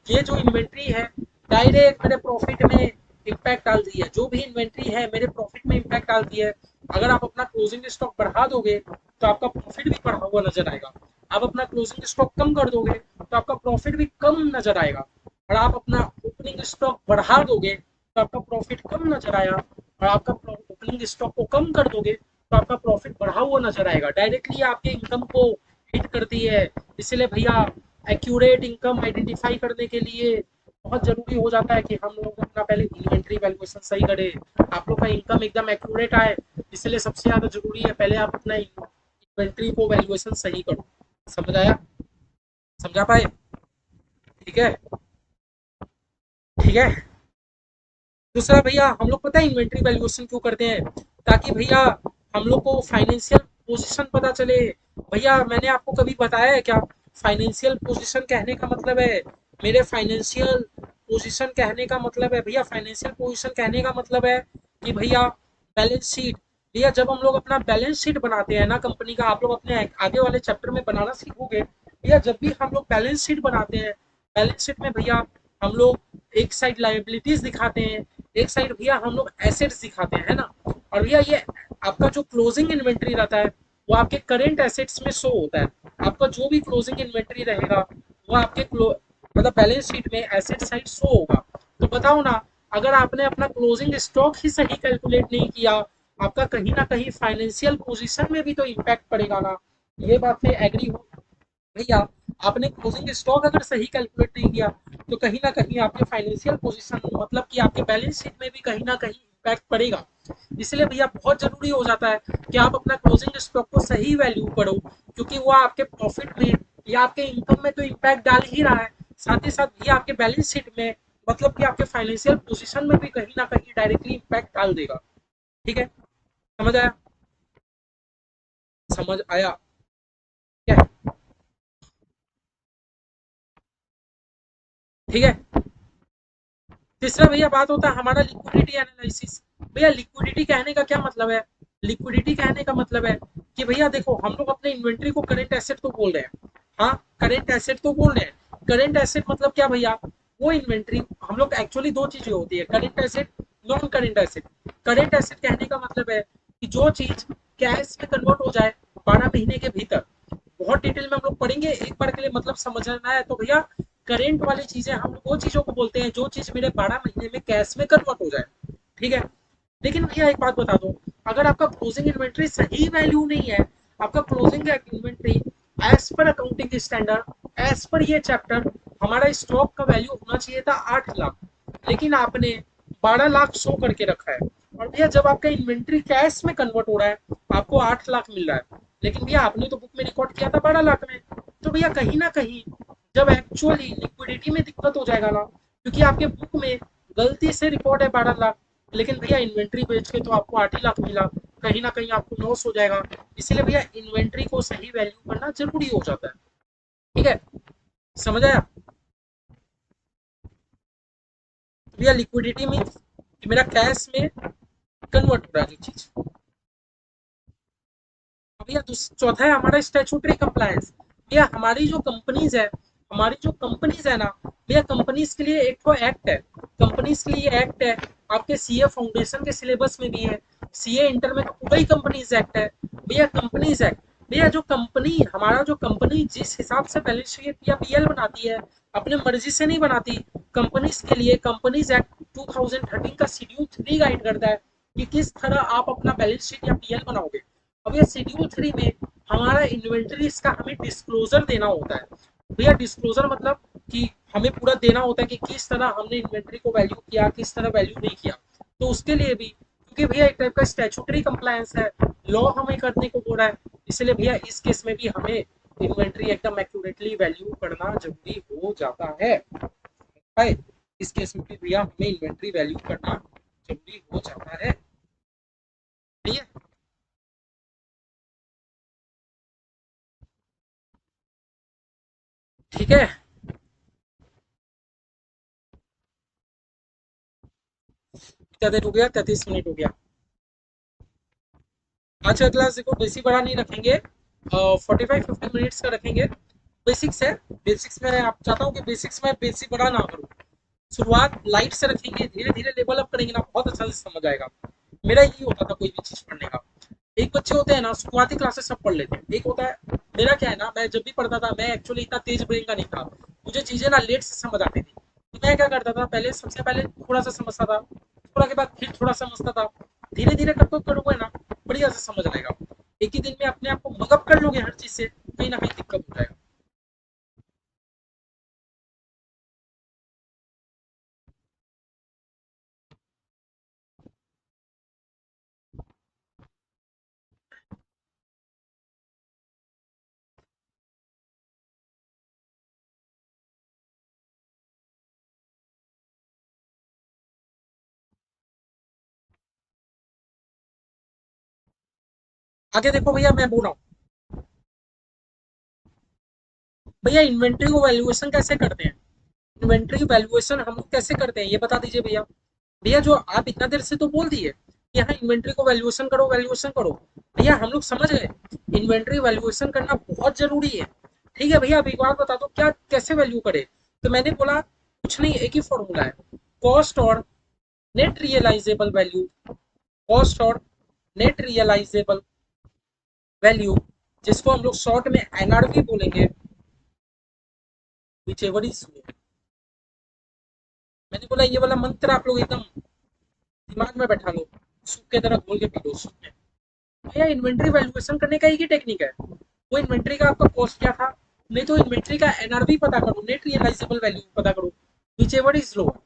ये जो इन्वेंट्री है डायरेक्ट मेरे प्रॉफिट में इम्पैक्ट डालती है, जो भी इन्वेंट्री है मेरे प्रॉफिट में इम्पैक्ट डालती है। अगर आप अपना क्लोजिंग स्टॉक बढ़ा दोगे तो आपका प्रॉफिट भी बढ़ा हुआ नजर आएगा, आप अपना क्लोजिंग स्टॉक कम कर दोगे तो आपका प्रॉफिट भी कम नजर आएगा, और आप अपना ओपनिंग स्टॉक बढ़ा दोगे तो आपका प्रॉफिट कम नजर आया, और आपका ओपनिंग स्टॉक को कम कर दोगे तो आपका प्रॉफिट बढ़ा हुआ नजर आएगा, डायरेक्टली आपके इनकम को हिट करती है। इसलिए भैया एक्यूरेट इनकम आइडेंटिफाई करने के लिए बहुत जरूरी हो जाता है कि हम लोग अपना पहले इन्वेंट्री वैल्यूएशन सही करें, आप लोग का इनकम एकदम एक्यूरेट आए। इसलिए सबसे ज्यादा जरूरी है पहले आप अपना इन्वेंट्री को वैल्यूएशन सही करो। समझ आया, समझा पाए, ठीक है, ठीक है। दूसरा भैया हम लोग पता है इन्वेंट्री वैल्यूएशन क्यों करते हैं, ताकि भैया हम लोग को फाइनेंशियल पोजीशन पता चले। भैया मैंने आपको कभी बताया है क्या, फाइनेंशियल पोजीशन कहने का मतलब है मेरे फाइनेंशियल पोजीशन कहने का मतलब है भैया, फाइनेंशियल पोजीशन कहने का मतलब है कि भैया बैलेंस शीट। भैया जब हम लोग अपना बैलेंस शीट बनाते हैं ना कंपनी का, आप लोग अपने आगे वाले चैप्टर में बनाना सीखोगे भैया। जब भी हम लोग बैलेंस शीट बनाते हैं, बैलेंस शीट में भैया हम लोग एक साइड लाइबिलिटीज दिखाते हैं, एक साइड भैया हम लोग एसेट्स दिखाते हैं, है ना। और भैया ये आपका जो क्लोजिंग इन्वेंट्री रहता है वो आपके करेंट एसेट्स में शो होता है। आपका जो भी क्लोजिंग इन्वेंट्री रहेगा वो आपके मतलब बैलेंस शीट में एसेट साइड शो होगा। तो बताओ ना, अगर आपने अपना क्लोजिंग स्टॉक ही सही कैलकुलेट नहीं किया, आपका कहीं ना कहीं फाइनेंशियल पोजीशन में भी तो इम्पैक्ट पड़ेगा ना। ये बात से एग्री हो भैया। आपने क्लोजिंग स्टॉक अगर सही कैलकुलेट नहीं किया तो कहीं ना कहीं आपके फाइनेंशियल पोजीशन मतलब कि आपके बैलेंस शीट में भी कहीं ना कहीं इम्पैक्ट पड़ेगा। इसलिए भैया बहुत जरूरी हो जाता है कि आप अपना क्लोजिंग स्टॉक को सही वैल्यू करो, क्योंकि वो आपके प्रॉफिट में या आपके इनकम में तो इम्पैक्ट डाल ही रहा है, साथ ही साथ भैया आपके बैलेंस शीट में मतलब कि आपके फाइनेंशियल पोजीशन में भी कहीं ना कहीं डायरेक्टली इम्पैक्ट डाल देगा। ठीक है, समझ आया? समझ आया क्या? ठीक है। तीसरा भैया बात होता है हमारा लिक्विडिटी एनालिसिस। भैया लिक्विडिटी कहने का क्या मतलब है? लिक्विडिटी कहने का मतलब है कि भैया देखो हम लोग अपने इन्वेंट्री को करेंट एसेट तो बोल रहे हैं। हाँ, करेंट एसेट तो बोल रहे हैं। करेंट एसेट मतलब क्या भैया? वो इन्वेंट्री हम लोग एक्चुअली दो चीजें होती है, current asset, non current asset. Current asset कहने का मतलब है कि जो चीज कैश में कन्वर्ट हो जाए 12 महीने के भीतर। बहुत डिटेल में हम लोग पढ़ेंगे, एक बार के लिए मतलब समझना है तो भैया करेंट वाली चीजें हम लोग वो चीजों को बोलते हैं जो चीज मेरे 12 महीने में कैश में कन्वर्ट हो जाए। ठीक है। लेकिन भैया एक बात बता दो, अगर आपका क्लोजिंग इन्वेंट्री सही वैल्यू नहीं है, आपका closing inventory as per accounting standard, as per ये चैप्टर हमारा स्टॉक का वैल्यू होना चाहिए था 8 लाख, लेकिन आपने 12 लाख शो करके रखा है। और भैया जब आपका इन्वेंट्री कैश में कन्वर्ट हो रहा है आपको 8 लाख मिल रहा है, लेकिन भैया आपने तो बुक में रिकॉर्ड किया था 12 लाख में। तो भैया कहीं ना कहीं जब एक्चुअली लिक्विडिटी में दिक्कत हो जाएगा ना, क्योंकि आपके बुक में गलती से रिकॉर्ड है 12 लाख, लेकिन भैया इन्वेंट्री बेच के तो आपको 8 ही लाख मिला, कहीं ना कहीं आपको लॉस हो जाएगा। इसलिए भैया इन्वेंट्री को सही वैल्यू करना जरूरी हो जाता है। ठीक है, समझ आया? तो भैया लिक्विडिटी मीन मेरा कैश में कन्वर्ट हो रहा है जो चीज। अब भैया चौथा है हमारा स्टैट्यूटरी कंप्लायंस। भैया हमारी जो कंपनीज है, हमारी जो कंपनीज है ना भैया, कंपनीज के लिए एक तो एक्ट है, कंपनीज के लिए एक्ट है, आपके सीए फाउंडेशन के सिलेबस में भी है, सीए इंटर में तो पूरा ही कंपनीज एक्ट है भैया, कंपनीज एक्ट। भैया जो कंपनी हमारा जो कंपनी जिस हिसाब से बैलेंस शीट या पीएल बनाती है अपने मर्जी से नहीं बनाती। कंपनीज के लिए कंपनीज एक्ट 2013 का शेड्यूल 3 गाइड करता है कि किस तरह आप अपना बैलेंस शीट या पीएल बनाओगे। अब ये शेड्यूल 3 में हमारा इन्वेंट्रीज का हमें डिस्क्लोजर देना होता है। भैया डिस्क्लोजर मतलब कि हमें पूरा देना होता है कि किस तरह हमने इन्वेंट्री को वैल्यू किया, किस तरह वैल्यू नहीं किया। तो उसके लिए भी क्योंकि भैया एक टाइप का स्टैट्यूटरी कंप्लायंस है, लॉ हमें करने को बोला है, इसलिए भैया इस केस में भी हमें इन्वेंट्री एकदम एक्यूरेटली वैल्यू करना जरूरी हो जाता है। भाई इस केस में भी भैया हमें इन्वेंट्री वैल्यू करना जरूरी हो जाता है। ठीक है। ठीक है। कितना देर हो गया? 33 मिनट हो गया। आज का क्लास देखो बेसिक बड़ा नहीं रखेंगे, 45-50 मिनट्स का रखेंगे। बेसिक्स है, बेसिक्स में आप चाहता हूँ कि बेसिक्स में बेसिक बड़ा ना करूँ, शुरुआत लाइट से रखेंगे, धीरे धीरे लेवल अप करेंगे ना बहुत अच्छा से समझ आएगा। मेरा यही होता था कोई भी चीज पढ़ने का। एक बच्चे होते हैं ना शुरुआती क्लासेस सब पढ़ लेते हैं, एक होता है मेरा क्या है ना, मैं जब भी पढ़ता था मैं एक्चुअली इतना तेज ब्रेन का नहीं था, मुझे चीजें ना लेट से समझ आती थी। तो मैं क्या करता था, पहले सबसे पहले थोड़ा सा समझता था, थोड़ा के बाद फिर थोड़ा समझता था, धीरे धीरे करते करोगे ना बढ़िया से समझ आएगा। एक ही दिन में अपने आप को मगअप कर लोगे हर चीज से, कहीं ना कहीं दिक्कत हो जाएगा। आगे देखो भैया मैं बोल रहा हूँ, भैया इन्वेंट्री को वैल्यूएशन कैसे करते हैं, इन्वेंट्री वैल्यूएशन हम लोग कैसे करते हैं ये बता दीजिए भैया। भैया जो आप इतना देर से तो बोल दिए कि हाँ इन्वेंट्री को वैल्यूएशन करो, भैया हम लोग समझ गए इन्वेंट्री वैल्यूएशन करना बहुत जरूरी है। ठीक है भैया, अब एक बात बता दो क्या कैसे वैल्यू करे। तो मैंने बोला कुछ नहीं, एक ही फॉर्मूला है, कॉस्ट और नेट रियलाइजेबल वैल्यू, कॉस्ट और नेट रियलाइजेबल वैल्यू, जिसको हम लोग शॉर्ट में एनआरवी बोलेंगे, विच एवर इज। मैंने बोला ये वाला मंत्र आप लोग एकदम दिमाग में बैठा लो, सूप के तरह घोल के पी लो सूप में। भैया इन्वेंट्री वैल्यूएशन करने का एक ही टेक्निक है, वो इन्वेंट्री का आपका कॉस्ट क्या था, नहीं तो इन्वेंट्री का एनआरवी पता करो, नेट रियलाइजेबल वैल्यू पता करो, whichever is lower,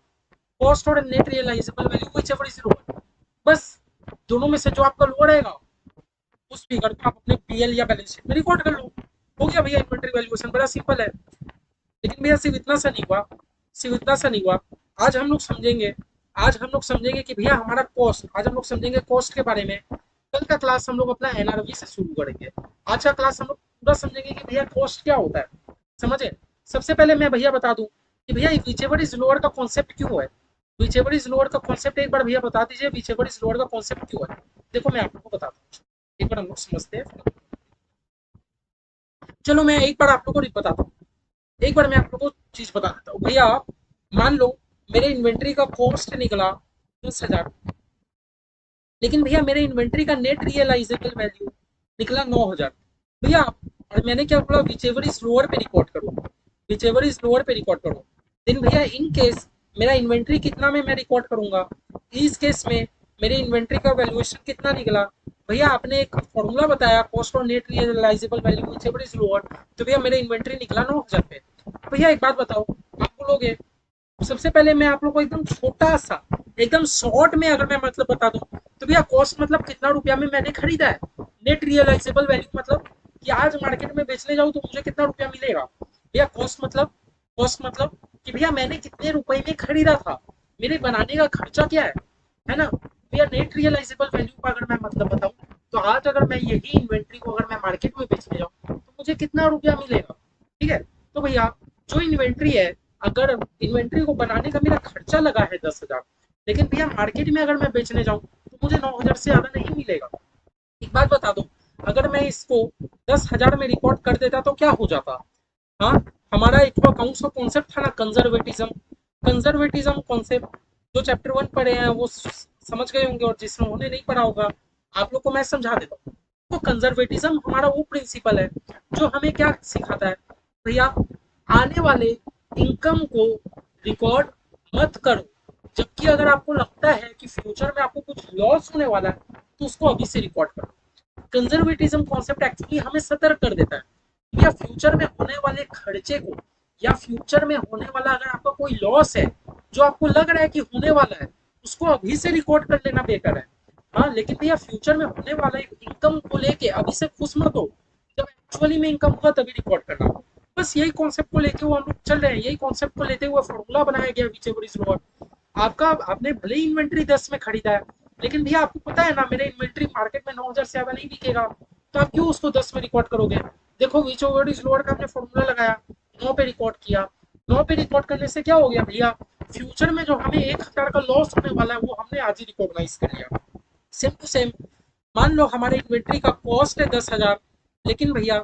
cost और net realisable value whichever is lower. बस दोनों में से जो आपका लोअर रहेगा उस फिगर को आप अपने पीएल या बैलेंस शीट में रिकॉर्ड कर लो। हो गया भैया इन्वेंट्री वैल्यूएशन, बड़ा सिंपल है। लेकिन भैया सिर्फ इतना सा नहीं हुआ, सिर्फ इतना सा नहीं हुआ। आज हम लोग समझेंगे, आज हम लोग समझेंगे कि भैया हमारा कॉस्ट, आज हम लोग समझेंगे कॉस्ट के बारे में। कल का क्लास हम लोग अपना एनआरवी से शुरू करेंगे, आज का क्लास हम लोग पूरा समझेंगे कि भैया कॉस्ट क्या होता है। समझे। सबसे पहले मैं भैया बता दूं कि भैया विचेवर इज लोअर का कॉन्सेप्ट क्यों है, विचेवर इज लोअर का कॉन्सेप्ट एक बार भैया बता दीजिए, विचेवर इज लोअर का कॉन्सेप्ट क्यों है। देखो मैं आप लोगों को बताता हूँ, एक बार हम लोग समझते हैं। चलो मैं एक बार आप लोगों को बताता हूँ, एक बार मैं आप लोगों को चीज बता देता हूँ भैया। मान लो मेरे इन्वेंट्री का कॉस्ट निकला 10,000, लेकिन भैया मेरे इन्वेंट्री का नेट रियलाइजेबल वैल्यू निकला 9,000। भैया और मैंने क्या बोला, विचेवर इज लोअर पे रिकॉर्ड करो, विचेवर इज लोअर पे रिकॉर्ड करो। देन भैया इन केस मेरा इन्वेंट्री कितना में मैं रिकॉर्ड करूंगा, इस केस में मेरे इन्वेंट्री का वैल्यूएशन कितना निकला। भैया आपने एक फॉर्मूला बताया कॉस्ट और net realisable value whichever is lower, तो भैया मेरे इन्वेंट्री निकला 9,000 पे। भैया एक बात बताओ, आप बोलोगे सबसे पहले मैं आप लोग को एकदम छोटा सा एकदम शॉर्ट में अगर मैं मतलब बता दूं तो भैया कॉस्ट मतलब कितना रुपया में मैंने खरीदा है, नेट रियलाइजेबल वैल्यू मतलब कि आज मार्केट में बेचने जाऊं तो मुझे कितना रुपया मिलेगा। भैया कॉस्ट मतलब, कॉस्ट मतलब कि भैया मैंने कितने रुपए में खरीदा था, मेरे बनाने का खर्चा क्या है ना। भैया नेट रियलाइजेबल वैल्यू का अगर मैं मतलब बताऊं तो आज अगर मैं यही इन्वेंट्री को अगर मैं मार्केट में बेचने जाऊं तो मुझे कितना रुपया मिलेगा। ठीक है, तो भैया जो इन्वेंट्री है, अगर इन्वेंट्री को बनाने का मेरा खर्चा लगा है 10,000, लेकिन भैया मार्केट में अगर मैं बेचने जाऊं तो मुझे 9,000 से ज्यादा नहीं मिलेगा। एक बात बता दो, अगर मैं इसको 10,000 में रिकॉर्ड कर देता तो क्या हो जाता। हाँ, हमारा एक तो अकाउंट्स का कॉन्सेप्ट था ना, कंजर्वेटिज्म, कंजर्वेटिज्म कॉन्सेप्ट जो चैप्टर 1 पढ़े हैं वो समझ गए होंगे, और जिन्होंने नहीं पढ़ा होगा आप लोग को मैं समझा देता हूँ। तो कंजर्वेटिज्म हमारा वो प्रिंसिपल है जो हमें क्या सिखाता है भैया, आने वाले इनकम को रिकॉर्ड मत करो, जबकि अगर आपको लगता है कि फ्यूचर में आपको कुछ लॉस होने वाला है तो उसको अभी से रिकॉर्ड करो। कंजर्वेटिज्म कॉन्सेप्ट एक्चुअली हमें सतर्क कर देता है या फ्यूचर में होने वाले खर्चे को, या फ्यूचर में होने वाला अगर आपका कोई लॉस है जो आपको लग रहा है कि होने वाला है, उसको अभी से रिकॉर्ड कर लेना बेटर है। हाँ, लेकिन भैया फ्यूचर में होने वाला इनकम को लेके अभी से खुश मत हो, जब एक्चुअली में इनकम हुआ तभी रिकॉर्ड करना। बस यही कॉन्सेप्ट को लेके वो हम लोग चल रहे हैं, यही कॉन्सेप्ट को लेते हुए फॉर्मूला बनाया गया विचेवर इज लोअर। आपका आपने भले ही इन्वेंट्री 10 में खरीदा है, लेकिन भैया आपको पता है ना मेरा इन्वेंट्री मार्केट में 9,000 से ज्यादा नहीं बिकेगा, तो आप क्यों उसको 10 में रिकॉर्ड करोगे। देखो विच ओवर इज लोअर का आपने फॉर्मूला लगाया, 9 पे रिकॉर्ड किया, 9 पे रिकॉर्ड करने से क्या हो गया भैया, फ्यूचर में जो हमें 1,000 का लॉस होने वाला है वो हमने आज ही रिकॉग्नाइज कर लिया। सेम टू सेम, मान लो हमारे इन्वेंट्री का कॉस्ट है 10,000, लेकिन भैया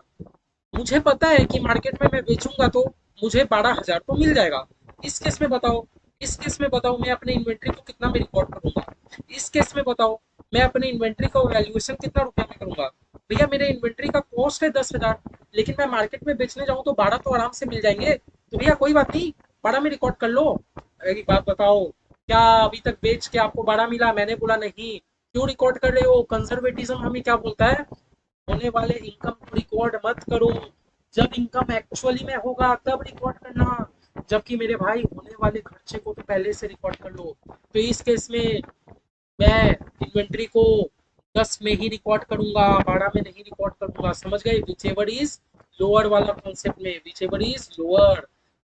मुझे पता है कि मार्केट में मैं बेचूंगा तो मुझे 12,000 तो मिल जाएगा। इस केस में बताओ, इस केस में बताओ मैं अपने इन्वेंट्री को कितना में रिकॉर्ड करूंगा, इस केस में बताओ मैं अपने इन्वेंट्री का वैल्यूएशन कितना रुपया में करूंगा। भैया मेरे इन्वेंट्री का कॉस्ट है 10,000, लेकिन मैं मार्केट में बेचने जाऊं तो 12 तो आराम से मिल जाएंगे, तो भैया कोई बात नहीं, 12 में रिकॉर्ड कर लो। एक बात बताओ, क्या अभी तक बेच के आपको 12 मिला, मैंने बोला नहीं, क्यों रिकॉर्ड कर रहे हो। कंजर्वेटिज्म हमें क्या बोलता है, होने वाले इनकम को रिकॉर्ड मत करो, जब इनकम एक्चुअली में होगा तब रिकॉर्ड करना, जबकि मेरे भाई होने वाले खर्चे को तो पहले से रिकॉर्ड कर लो। तो इस केस में मैं इन्वेंट्री को 10 में ही रिकॉर्ड करूंगा, 12 में नहीं रिकॉर्ड करूंगा। समझ गए, विच एवर इज लोअर वाला कॉन्सेप्ट में, विच एवर इज लोअर।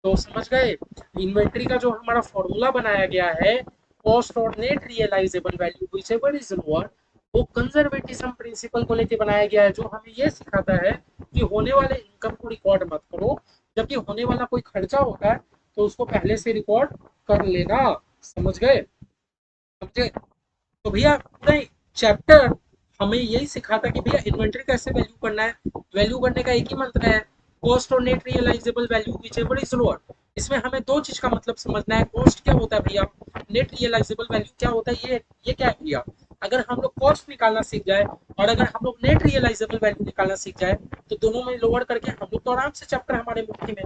तो समझ गए इन्वेंट्री का जो हमारा फॉर्मूला बनाया गया है, कॉस्ट और net realisable value whichever is lower, वो कंजर्वेटिज्म प्रिंसिपल को लेके बनाया गया है, जो हमें ये सिखाता है कि होने वाले इनकम को रिकॉर्ड मत करो, जबकि होने वाला कोई खर्चा होता है तो उसको पहले से रिकॉर्ड कर लेना। समझ गए? समझे? तो भैया पूरा चैप्टर हमें यही सिखाता कि भैया इन्वेंट्री कैसे वैल्यू करना है। वैल्यू करने का एक ही मंत्र है, कॉस्ट और net realisable value whichever is lower. इसमें हमें दो चीज का मतलब समझना है, कॉस्ट क्या होता है भैया, नेट रियलाइजेबल वैल्यू क्या होता है। ये क्या है भैया, अगर हम लोग कॉस्ट निकालना सीख जाए और अगर हम लोग नेट रियलाइजेबल वैल्यू निकालना सीख जाए तो दोनों में लोअर करके हम लोग तो आराम से चैप्टर हमारे मुट्ठी में।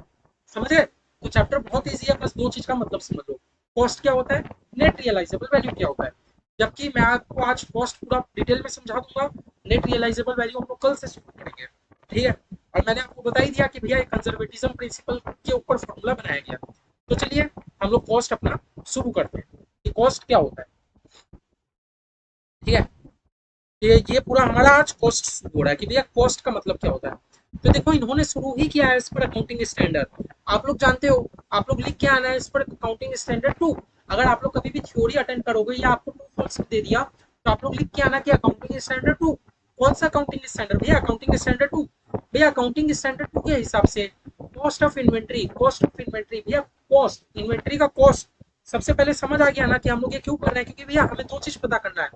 समझ गए? तो चैप्टर बहुत ईजी है, बस दो चीज का मतलब समझ लो, कॉस्ट क्या होता है, नेट रियलाइजेबल वैल्यू क्या होता है। जबकि मैं आपको आज कॉस्ट पूरा डिटेल में समझा दूंगा, नेट रियलाइजेबल वैल्यू हम लोग कल से शुरू करेंगे। ठीक है? और मैंने आपको बता ही दिया कि भैया कंजर्वेटिज्म प्रिंसिपल के ऊपर फॉर्मूला बनाया गया। तो चलिए हम लोग कॉस्ट अपना शुरू करते हैं कि कॉस्ट क्या होता है। ठीक है? ये पूरा हमारा आज कॉस्ट शुरू हो रहा है कि भैया कॉस्ट का मतलब क्या होता है। तो देखो इन्होंने शुरू ही किया है इस पर अकाउंटिंग स्टैंडर्ड। आप लोग जानते हो, आप लोग लिख के आना है इस पर अकाउंटिंग स्टैंडर्ड 2। अगर आप लोग कभी भी थ्योरी अटेंड करोगे या आपको टू फॉल्स दे दिया तो आप लोग लिख के आना कि अकाउंटिंग स्टैंडर्ड 2। कौन सा अकाउंटिंग स्टैंडर्ड भैया, अकाउंटिंग स्टैंडर्ड 2। भैया अकाउंटिंग स्टैंडर्ड 2 के हिसाब से cost of inventory, cost of inventory भैया, कॉस्ट इन्वेंट्री का कॉस्ट। सबसे पहले समझ आ गया ना कि हम लोग ये क्यों कर रहे हैं, क्योंकि भैया हमें दो चीज पता करना है,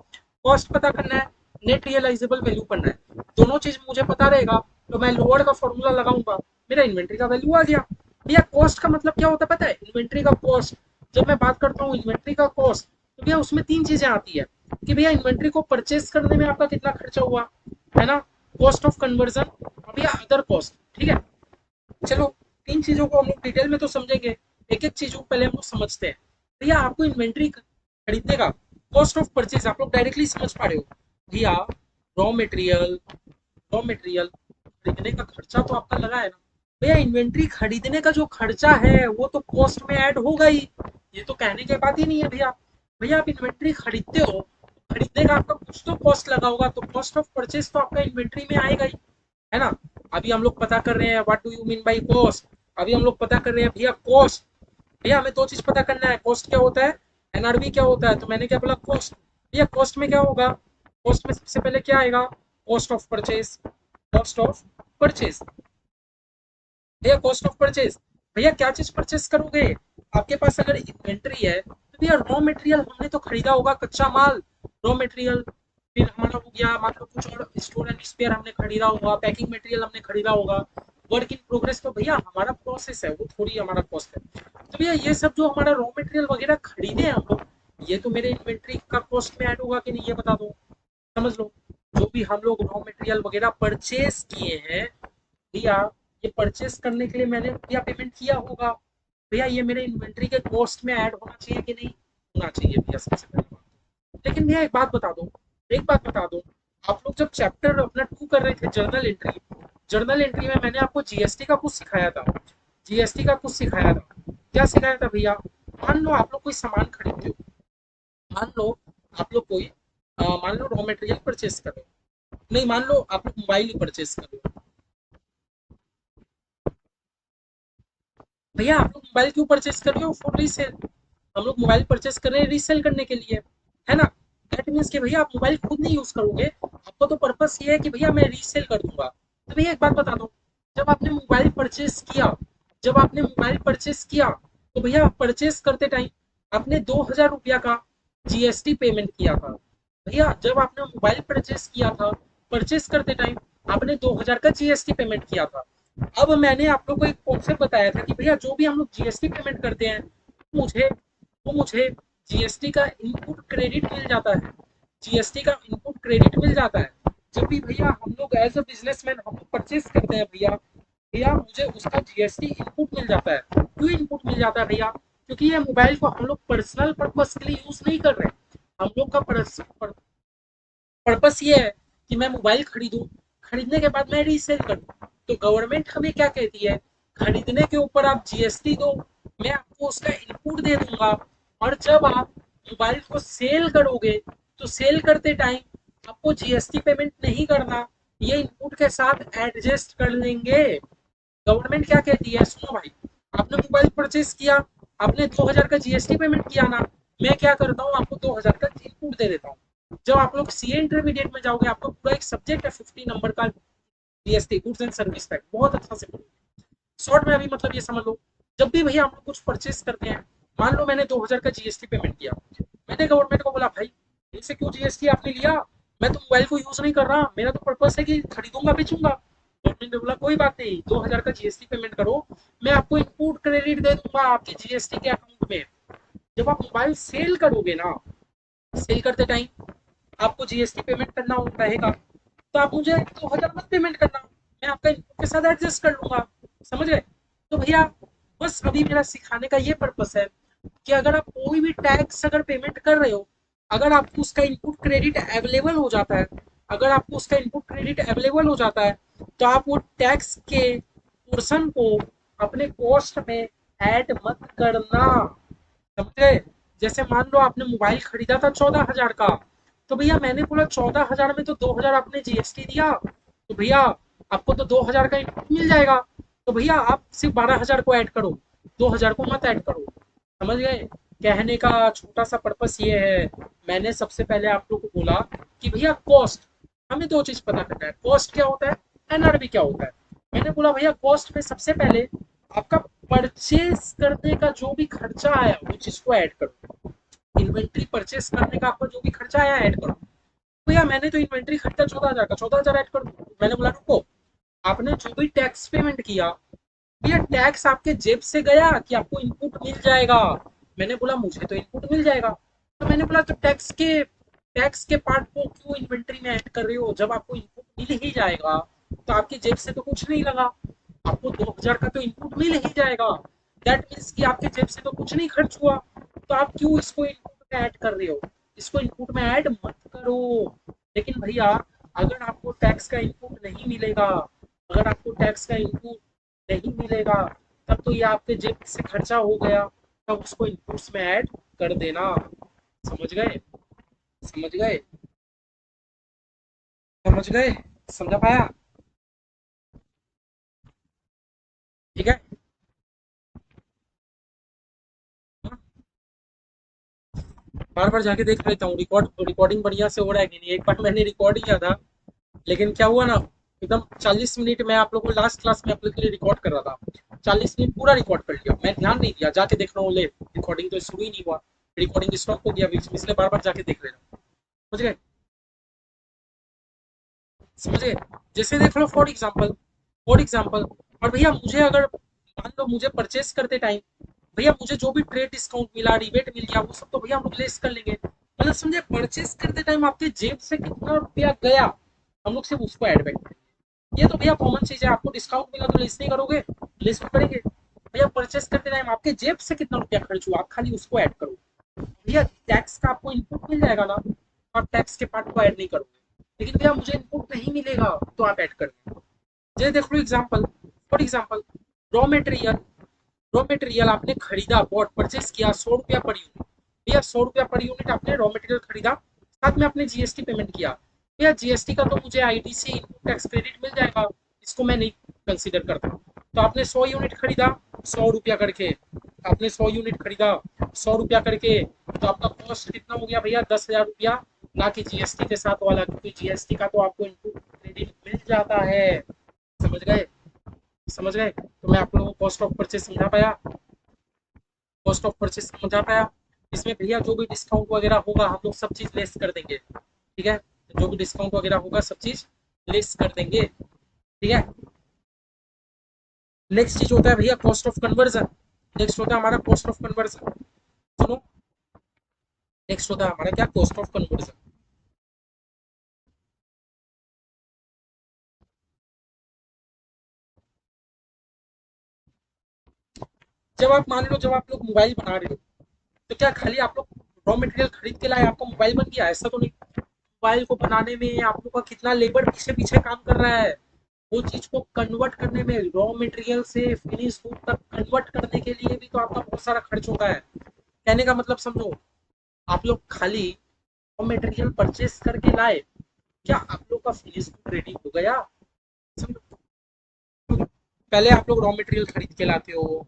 कॉस्ट पता करना है, नेट रियलाइजेबल वैल्यू करना है। दोनों चीज मुझे पता रहेगा तो मैं लोअर का फॉर्मूला लगाऊंगा, मेरा इन्वेंट्री का वैल्यू आ गया। भैया कॉस्ट का मतलब क्या होता है पता है, इन्वेंट्री का कॉस्ट। जब मैं बात करता हूँ इन्वेंट्री का कॉस्ट तो भैया उसमें तीन चीजें आती है कि भैया इन्वेंट्री को परचेस करने में आपका कितना खर्चा हुआ, है ना, कॉस्ट ऑफ कन्वर्जन और भैया अदर कॉस्ट। ठीक है? चलो तीन चीजों को हम लोग डिटेल में तो समझेंगे, एक एक चीजों को पहले हम लोग समझते हैं। भैया आपको इन्वेंट्री खरीदने का कॉस्ट ऑफ परचेज आप लोग डायरेक्टली समझ पा रहे हो भैया, रॉ मटेरियल, रॉ मटेरियल खरीदने का खर्चा तो आपका लगा है ना। भैया इन्वेंट्री खरीदने का जो खर्चा है वो तो कॉस्ट में ऐड होगा ही, ये तो कहने की बात ही नहीं है भैया। भैया आप इन्वेंट्री खरीदते हो, खरीदने का आपका कुछ तो कॉस्ट लगा होगा, तो कॉस्ट ऑफ परचेज तो आपका इन्वेंट्री में आएगा ही, है ना। अभी हम लोग पता कर रहे हैं what do you mean by cost. अभी हम लोग पता कर रहे हैं भैया कॉस्ट। भैया हमें दो चीज पता करना है, कॉस्ट क्या होता है, एनआरबी क्या होता है। तो मैंने क्या बोला, कॉस्ट। भैया कॉस्ट में क्या होगा, कॉस्ट में सबसे पहले क्या आएगा, cost of purchase, cost of purchase. भैया कॉस्ट ऑफ परचेज, भैया क्या चीज परचेज करोगे, आपके पास अगर इन्वेंट्री है तो भैया रॉ मटेरियल हमने तो खरीदा होगा, कच्चा माल, रॉ मटेरियल। फिर हमारा हो गया मतलब कुछ और स्टोर एंड स्पेयर हमने खरीदा होगा, पैकिंग मटेरियल हमने खरीदा होगा, वर्क इन प्रोग्रेस तो भैया हमारा प्रोसेस है, वो थोड़ी हमारा कॉस्ट है। तो भैया ये सब जो हमारा रॉ मटेरियल वगैरह खरीदे हैं हम लोग, ये तो मेरे इन्वेंट्री का कॉस्ट में ऐड होगा कि नहीं, ये बता दो। समझ लो, जो भी हम लोग रॉ मटेरियल वगैरह परचेज किए हैं भैया, ये परचेस करने के लिए मैंने भैया पेमेंट किया होगा, भैया ये मेरे इन्वेंट्री के कॉस्ट में ऐड होना चाहिए कि नहीं होना चाहिए भैया, सबसे पहले बात। लेकिन भैया एक बात बता दो, एक बात बता दो, आप लोग जब चैप्टर अपना 2 कर रहे थे जर्नल एंट्री, जर्नल एंट्री में मैंने आपको जीएसटी का कुछ सिखाया था, जीएसटी का कुछ सिखाया था। क्या सिखाया था भैया, मान लो आप लोग कोई सामान खरीदते हो, मान लो आप लोग कोई मान लो रॉ मटेरियल परचेस कर रहे हो, नहीं मान लो आप लोग मोबाइल परचेस कर रहे हो। भैया आप लोग मोबाइल क्यों परचेस कर रहे हो, फॉर रीसेल। हम लोग मोबाइल परचेस कर रहे हैं रीसेल करने के लिए, है ना। दैट मीन्स कि भैया आप मोबाइल खुद नहीं यूज करोगे, आपको तो पर्पस ये है कि भैया मैं रीसेल कर दूंगा। तो भैया एक बात बता दो, जब आपने मोबाइल परचेस किया, जब आपने मोबाइल परचेस किया तो भैया परचेस करते टाइम आपने 2,000 रुपया का जीएसटी पेमेंट किया था। भैया जब आपने मोबाइल परचेस किया था, परचेस करते टाइम आपने 2,000 का जीएसटी पेमेंट किया था। अब मैंने आप लोग को एक कॉन्सेप्ट बताया था कि भैया जो भी हम लोग जीएसटी पेमेंट करते हैं मुझे मुझे जीएसटी का इनपुट क्रेडिट मिल जाता है, जीएसटी का इनपुट क्रेडिट मिल जाता है। जब भी भैया हम लोग एज अ बिजनेसमैन हम लोग परचेस करते हैं भैया, भैया मुझे उसका जीएसटी इनपुट मिल जाता है। क्यों इनपुट मिल जाता है भैया, क्योंकि ये मोबाइल को हम लोग पर्सनल पर्पस के लिए यूज नहीं कर रहे हैं। हम लोग का पर्पस ये है कि मैं मोबाइल खरीदूं, खरीदने के बाद मैं रीसेल करूं। तो गवर्नमेंट हमें क्या कहती है, खरीदने के ऊपर आप जीएसटी दो, मैं आपको उसका इनपुट दे दूंगा। और जब आप मोबाइल को सेल करोगे तो सेल करते टाइम आपको जीएसटी पेमेंट नहीं करना, ये इनपुट के साथ एडजस्ट कर लेंगे। गवर्नमेंट क्या कहती है, सुनो भाई, आपने मोबाइल परचेस किया, आपने 2,000 का जीएसटी पेमेंट किया ना, मैं क्या करता हूँ आपको 2,000 का इनपुट दे देता हूँ। जब आप लोग सीए इंटरमीडिएट में जाओगे आपको पूरा एक सब्जेक्ट है 50 नंबर का, GST goods and service tax, बहुत अच्छा से पढ़ोगे। शॉर्ट में अभी मतलब ये समझ लो, जब भी भैया हम लोग कुछ परचेस करते हैं, मान लो मैंने 2000 का जीएसटी पेमेंट किया, मैंने गवर्नमेंट को बोला भाई इनसे क्यों जीएसटी आपने लिया, मैं तो मोबाइल को यूज नहीं कर रहा, मेरा तो पर्पस है कि खरीदूंगा बेचूंगा। गवर्नमेंट ने बोला कोई बात नहीं, 2000 का जीएसटी पेमेंट करो, मैं आपको इनपुट क्रेडिट दे दूंगा आपके जीएसटी के अकाउंट में। जब आप मोबाइल सेल करोगे ना, सेल करते टाइम आपको जीएसटी पेमेंट करना रहेगा, तो आप मुझे 2000 मत पेमेंट करना, मैं आपका इनपुट के साथ एडजस्ट कर लूंगा। समझ गए? तो भैया बस अभी मेरा सिखाने का ये पर्पस है कि अगर आप कोई भी टैक्स अगर पेमेंट कर रहे हो, अगर आपको उसका इनपुट क्रेडिट अवेलेबल हो जाता है, अगर आपको उसका इनपुट क्रेडिट अवेलेबल हो जाता है, तो आप वो टैक्स के पोर्शन को अपने कॉस्ट में ऐड मत करना। समझे? जैसे मान लो आपने मोबाइल खरीदा था 14,000 का, तो भैया मैंने बोला 14,000 में तो 2,000 आपने जीएसटी दिया, तो भैया आपको तो 2,000 का इनपुट मिल जाएगा, तो भैया आप सिर्फ 12,000 को ऐड करो, 2,000 को मत ऐड करो। समझ गए? कहने का छोटा सा पर्पस ये है, मैंने सबसे पहले आप लोग को बोला कि भैया कॉस्ट, हमें दो चीज पता करना है, कॉस्ट क्या होता है, एनआरबी क्या होता है। मैंने बोला भैया कॉस्ट में सबसे पहले आपका परचेस करने का जो भी खर्चा आया वो चीज को ऐड करो, इन्वेंट्री परचेस करने का आपका जो भी खर्चा आया ऐड करो। भैया मैंने तो इन्वेंट्री खर्चा 14,000 का, 14,000 ऐड कर दो। मैंने बोला रुको, आपने जो भी टैक्स पेमेंट किया, भैया टैक्स आपके जेब से गया कि आपको इनपुट मिल जाएगा। मैंने बोला मुझे तो इनपुट मिल जाएगा, तो मैंने बोला तो टैक्स के पार्ट को क्यों इन्वेंट्री में ऐड कर रहे हो, जब आपको इनपुट मिल ही जाएगा तो आपकी जेब से तो कुछ नहीं लगा, आपको 2,000 का तो इनपुट मिल ही जाएगा, दैट मीन्स कि आपके जेब से तो कुछ नहीं खर्च हुआ, तो आप क्यों इसको इनपुट में ऐड कर रहे हो, इसको इनपुट में ऐड मत करो। लेकिन भैया अगर आपको टैक्स का इनपुट नहीं मिलेगा, अगर आपको टैक्स का इनपुट नहीं मिलेगा, तब तो ये आपके जेब से खर्चा हो गया, तब उसको इनपुट्स में ऐड कर देना। समझ गए? समझ गए? समझ गए? समझा पाया? ठीक है। बार बार जाके देख लेता हूँ रिकॉर्डिंग बढ़िया से हो रहा है कि नहीं। एक बार मैंने रिकॉर्ड किया था, लेकिन क्या हुआ ना, एकदम 40 मिनट में आप लोगों को लास्ट क्लास में आप लोग के लिए रिकॉर्ड कर रहा था, 40 मिनट पूरा रिकॉर्ड कर लिया, मैं ध्यान नहीं दिया, जाके देख रहा हूँ ले रिकॉर्डिंग तो शुरू ही नहीं हुआ, रिकॉर्डिंग स्टॉप हो गया बीच में, इसलिए बार बार जाके देख ले रहा हूँ। समझ गए? समझे? जैसे देख लो फॉर एग्जाम्पल, और भैया मुझे अगर मान लो मुझे परचेस करते टाइम, भैया मुझे जो भी ट्रेड डिस्काउंट मिला, रिबेट मिल गया, वो सब तो भैया हम लोग लेस कर लेंगे, मतलब समझे, परचेस करते टाइम आपके जेब से कितना रुपया गया, हम लोग सिर्फ उसको एड बैक करेंगे। ये तो भैया कॉमन चीज है, आपको डिस्काउंट मिला तो लेस नहीं करोगे, लेस भी करेंगे। भैया परचेस करते टाइम आपके जेब से कितना रुपया खर्च हुआ, आप खाली उसको ऐड करो। भैया टैक्स का आपको इनपुट मिल जाएगा ना, आप टैक्स के पार्ट को ऐड नहीं करोगे, लेकिन भैया मुझे इनपुट नहीं मिलेगा तो आप ऐड कर देंगे। जैसे देख लो example, for example, raw material, raw material आपने खरीदा, बॉट परचेस किया 100 रुपया पर यूनिट, भैया 100 रुपया पर यूनिट आपने रॉ मटेरियल खरीदा, साथ में आपने जीएसटी पेमेंट किया, भैया जीएसटी का तो मुझे आईटीसी इनपुट टैक्स क्रेडिट मिल जाएगा, इसको मैं नहीं कंसीडर करता। तो आपने 100 यूनिट खरीदा, 100 रुपया करके, आपने 100 यूनिट खरीदा 100 रुपया करके, तो आपका कॉस्ट कितना हो गया भैया, 10,000 रुपया, ना कि जीएसटी के साथ वाला, क्योंकि जीएसटी का तो आपको इनपुट क्रेडिट मिल जाता है। समझ गए? समझ गए? तो मैं आप लोगों को कॉस्ट ऑफ परचेज समझा पाया? कॉस्ट ऑफ परचेज समझा पाया? इसमें भैया जो भी डिस्काउंट वगैरह होगा हम लोग सब चीज लेस कर देंगे। ठीक है? जो भी डिस्काउंट वगैरह होगा सब चीज लेस कर देंगे। ठीक है? नेक्स्ट चीज होता है भैया कॉस्ट ऑफ कन्वर्जन। नेक्स्ट होता है हमारा कॉस्ट ऑफ कन्वर्जन। सुनो, नेक्स्ट होता है हमारा क्या, कॉस्ट ऑफ कन्वर्जन। जब आप लोग मोबाइल बना रहे हो, तो क्या खाली आप लोग रॉ मटेरियल खरीद के लाए आपका मोबाइल बन गया, ऐसा तो नहीं। मोबाइल को बनाने में आप लोग का कितना लेबर पीछे पीछे काम कर रहा है, वो चीज को कन्वर्ट करने में, रॉ मटेरियल से फिनिश गुड तक कन्वर्ट करने के लिए भी तो आपका बहुत सारा खर्च होता है। कहने का मतलब समझो, आप लोग खाली रॉ मटेरियल परचेस करके लाए, क्या आप लोग का फिनिश गुड रेडी हो गया? समझो, पहले आप लोग रॉ मटेरियल खरीद के लाते हो,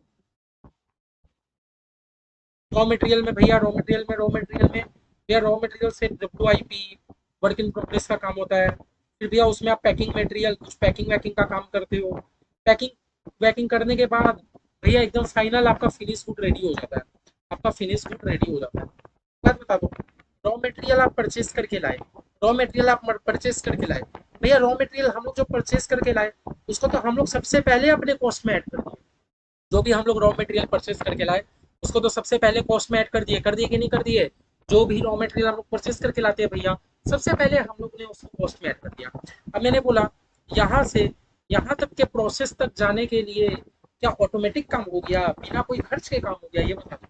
रॉ मटेरियल से WIP, वर्क इन प्रोग्रेस का काम होता है, फिर भैया उसमें आप पैकिंग मटेरियल, कुछ पैकिंग वैकिंग का काम करते हो, पैकिंग बैकिंग करने के बाद भैया एकदम फाइनल आपका फिनिश गुड रेडी हो जाता है। आपका फिनिश गुड रेडी हो जाता है। बात बता दो, रॉ मटेरियल आप परचेज करके लाए, रॉ मटेरियल आप परचेज करके लाए, भैया रॉ मटेरियल हम लोग जो परचेज करके लाए उसको तो हम लोग सबसे पहले अपने कॉस्ट में ऐड कर दिए। जो भी हम लोग रॉ मटेरियल परचेज करके लाए उसको तो सबसे पहले कॉस्ट में ऐड कर दिए कि नहीं कर दिए। जो भी रॉ मटेरियल हम लोग परचेज करके लाते हैं भैया सबसे पहले हम लोग ने उसको कॉस्ट में ऐड कर दिया। अब मैंने बोला यहाँ से यहाँ तक के प्रोसेस तक जाने के लिए क्या ऑटोमेटिक काम हो गया, बिना कोई खर्च के काम हो गया, ये बता दो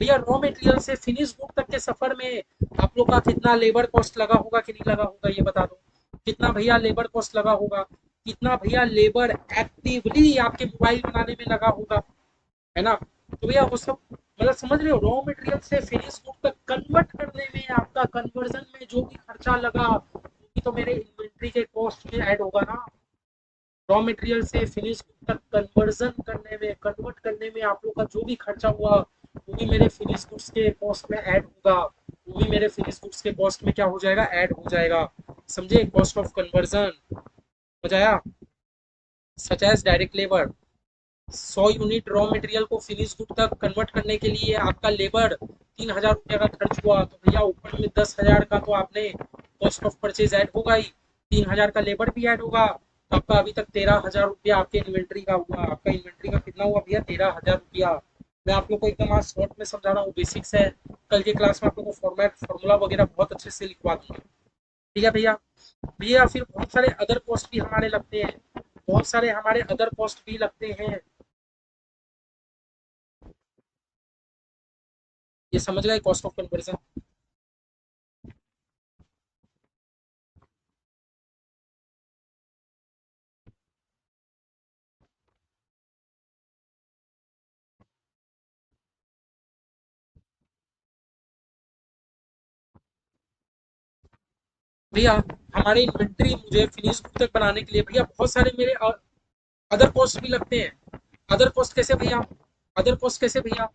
भैया। रॉ मटेरियल से फिनिश गुड तक के सफर में आप लोग का कितना लेबर कॉस्ट लगा होगा कि नहीं लगा होगा, ये बता दो। कितना भैया लेबर कॉस्ट लगा होगा, कितना भैया लेबर एक्टिवली आपके मोबाइल बनाने में लगा होगा, है ना। तो भैया वो सब मतलब समझ रहे हो, रॉ मटेरियल से फिनिश गुड तक कन्वर्ट करने में आपका कन्वर्जन में जो भी खर्चा लगा वो भी तो मेरे इन्वेंट्री के कॉस्ट में ऐड होगा ना। रॉ मटेरियल से फिनिश गुड तक कन्वर्जन करने में, कन्वर्ट करने में आप लोग का जो भी खर्चा हुआ वो भी मेरे फिनिश गुड्स के कॉस्ट में ऐड होगा, वो भी मेरे फिनिश गुड्स के कॉस्ट में क्या हो जाएगा, ऐड हो जाएगा। समझे, कॉस्ट ऑफ कन्वर्जन हो जाएगा। Such as direct labour, 100 unit raw material को फिनिश गुड तक कन्वर्ट करने के लिए आपका लेबर 3,000 रुपया का खर्च हुआ, तो भैया ऊपर में 10,000 का तो आपने कॉस्ट ऑफ परचेज ऐड होगा ही, 3,000 का लेबर भी ऐड होगा, तो आपका अभी तक 13,000 रुपया आपके इन्वेंट्री का हुआ। आपका इन्वेंट्री का कितना हुआ भैया, 13,000 रुपया। मैं आप लोग को एकदम आज शॉर्ट में समझा रहा हूँ, बेसिक्स है। कल के क्लास में आप लोग को फॉर्मेट फॉर्मूला वगैरह बहुत अच्छे से लिखवा दूंगा। ठीक है भैया। भैया फिर बहुत सारे अदर कॉस्ट भी हमारे लगते हैं, बहुत सारे हमारे अदर कॉस्ट भी लगते हैं। ये समझ गए कॉस्ट ऑफ कन्वर्जन। भैया हमारे इन्वेंट्री मुझे फिनिश गुड तक बनाने के लिए भैया बहुत सारे मेरे अदर कॉस्ट भी लगते हैं। अदर कॉस्ट कैसे भैया, अदर कॉस्ट कैसे भैया,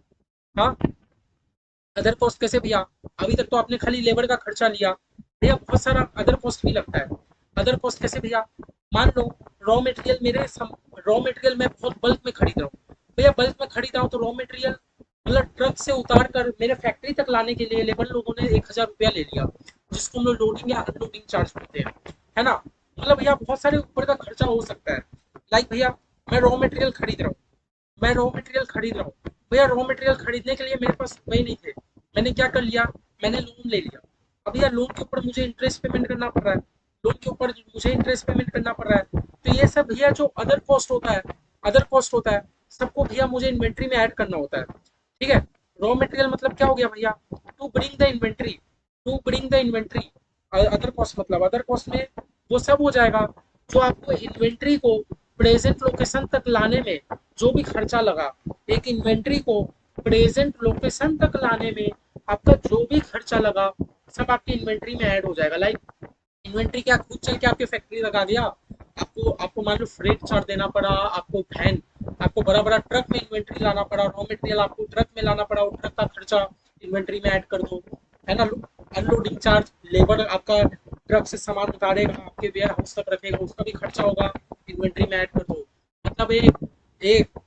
हाँ अदर कॉस्ट कैसे भैया। अभी तक तो आपने खाली लेबर का खर्चा लिया, भैया बहुत सारा अदर कॉस्ट भी लगता है। अदर कॉस्ट कैसे भैया, मान लो रॉ मटेरियल रॉ मटेरियल मैं बहुत बल्क में खरीद रहा हूँ, भैया बल्क में खरीद रहा हूँ तो रॉ मटेरियल मतलब ट्रक से उतार कर मेरे फैक्ट्री तक लाने के लिए लेबर लोगों ने 1,000 रुपया ले लिया, जिसको हम लोग लोडिंग या अनलोडिंग चार्ज करते हैं, है ना। मतलब भैया बहुत सारे ऊपर का खर्चा हो सकता है। लाइक भैया मैं रॉ मटेरियल खरीद रहा हूँ, मैं रॉ मटेरियल खरीद रहा हूँ, भैया रॉ मटेरियल खरीदने के लिए मेरे पास रुपए नहीं थे, मैंने क्या कर लिया, मैंने लोन ले लिया। अब भैया लोन के ऊपर मुझे इंटरेस्ट पेमेंट करना पड़ रहा है, लोन के ऊपर मुझे इंटरेस्ट पेमेंट करना पड़ रहा है। तो ये सब भैया जो अदर कॉस्ट होता है, अदर कॉस्ट होता है, सबको भैया मुझे इन्वेंट्री में ऐड करना होता है। ठीक है। रॉ मटेरियल मतलब क्या हो गया भैया, to bring the inventory, to bring the inventory. Other cost मतलब अदर कॉस्ट में वो सब हो जाएगा जो आपको इन्वेंट्री को प्रेजेंट लोकेशन तक लाने में जो भी खर्चा लगा, एक इन्वेंट्री को प्रेजेंट लोकेशन तक लाने में आपका जो भी खर्चा लगा सब आपकी इन्वेंट्री में ऐड हो जाएगा। लाइक इन्वेंट्री क्या खुद चल के आपके फैक्ट्री लगा दिया, आपको आपको मान लो फ्रेट चार्ज देना पड़ा, आपको वैन, आपको बड़ा बड़ा ट्रक में इन्वेंट्री लाना पड़ा, रॉ मटेरियल आपको ट्रक में लाना पड़ा, वो ट्रक का खर्चा इन्वेंट्री में ऐड कर दो, है ना। अनलोडिंग चार्ज, लेबर आपका ट्रक से सामान उतारेगा आपके वेयर हाउस तक रखेगा, उसका भी खर्चा होगा, इन्वेंट्री में ऐड कर दो। मतलब एक एक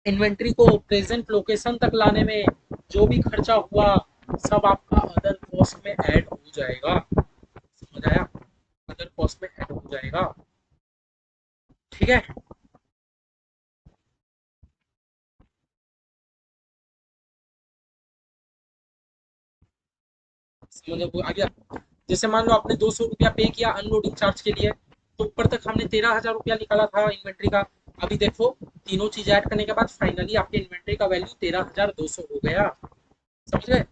इन्वेंट्री को प्रेजेंट लोकेशन तक लाने में जो भी खर्चा हुआ सब आपका अदर कॉस्ट में ऐड हो जाएगा। समझ आया, अदर कॉस्ट में ऐड हो जाएगा। ठीक है। समझ आ गया। जैसे मान लो आपने 200 रुपया पे किया अनलोडिंग चार्ज के लिए, तो ऊपर तक हमने 13,000 रुपया निकाला था इन्वेंट्री का। अभी देखो तीनों चीज ऐड करने के बाद फाइनली आपके इन्वेंट्री का वैल्यू 13,200 हो गया। समझ गए।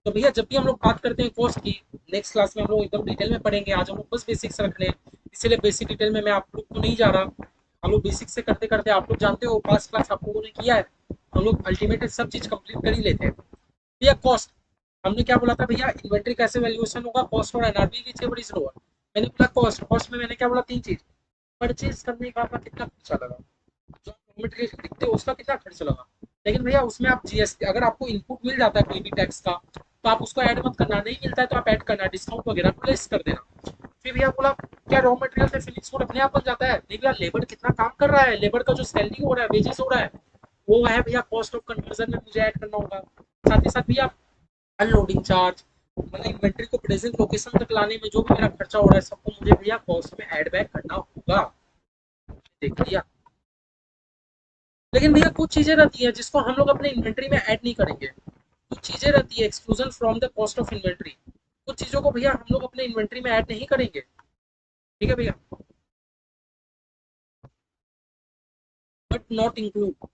तो भैया जब भी हम लोग बात करते हैं कॉस्ट की, नेक्स्ट क्लास में हम लोग एकदम डिटेल में पढ़ेंगे, आज हम लोग बस बेसिक्स रख रहे हैं, इसीलिए बेसिक डिटेल में मैं आप लोग को नहीं जा रहा। हम लोग बेसिक से करते करते आप लोग जानते हो पास क्लास आप लोगों ने किया है, हम लोग अल्टीमेटली सब चीज कंप्लीट कर ही लेते हैं। भैया कॉस्ट, हमने क्या बोला था भैया, इन्वेंट्री कैसे वैल्यूएशन होगा, कॉस्ट और NRB which ever is lower. मैंने बोला कॉस्ट, कॉस्ट में मैंने क्या बोला, तीन चीज, परचेज करने का आपका कितना खर्चा लगा, जो मटेरियल खरीदते हो उसका कितना खर्च लगा। लेकिन भैया उसमें आप जीएसटी, अगर आपको इनपुट मिल जाता है कोई भी टैक्स का तो आप उसको ऐड मत करना, नहीं मिलता है तो आप ऐड करना, डिस्काउंट वगैरह प्लेस कर देना। फिर भैया बोला क्या रॉ मटेरियल से फिनिश गुड अपने आप बन जाता है? नहीं भैया, लेबर कितना काम कर रहा है, लेबर का जो सैलरी हो रहा है, वेजेस हो रहा है, वो है भैया कॉस्ट ऑफ कन्वर्जन में मुझे ऐड करना होगा। साथ ही साथ भैया अनलोडिंग चार्ज, मतलब इन्वेंट्री को प्रेजेंट लोकेशन तक लाने में जो भी मेरा खर्चा हो रहा है सबको मुझे भैया कॉस्ट में ऐड बैक करना होगा। देख लिया। लेकिन भैया कुछ चीजें रहती है जिसको हम लोग अपने इन्वेंट्री में ऐड नहीं करेंगे। कुछ चीजें रहती है exclusion from the cost of inventory. कुछ चीजों को भैया हम लोग अपने इन्वेंट्री में ऐड नहीं करेंगे। ठीक है भैया, बट नॉट इंक्लूड।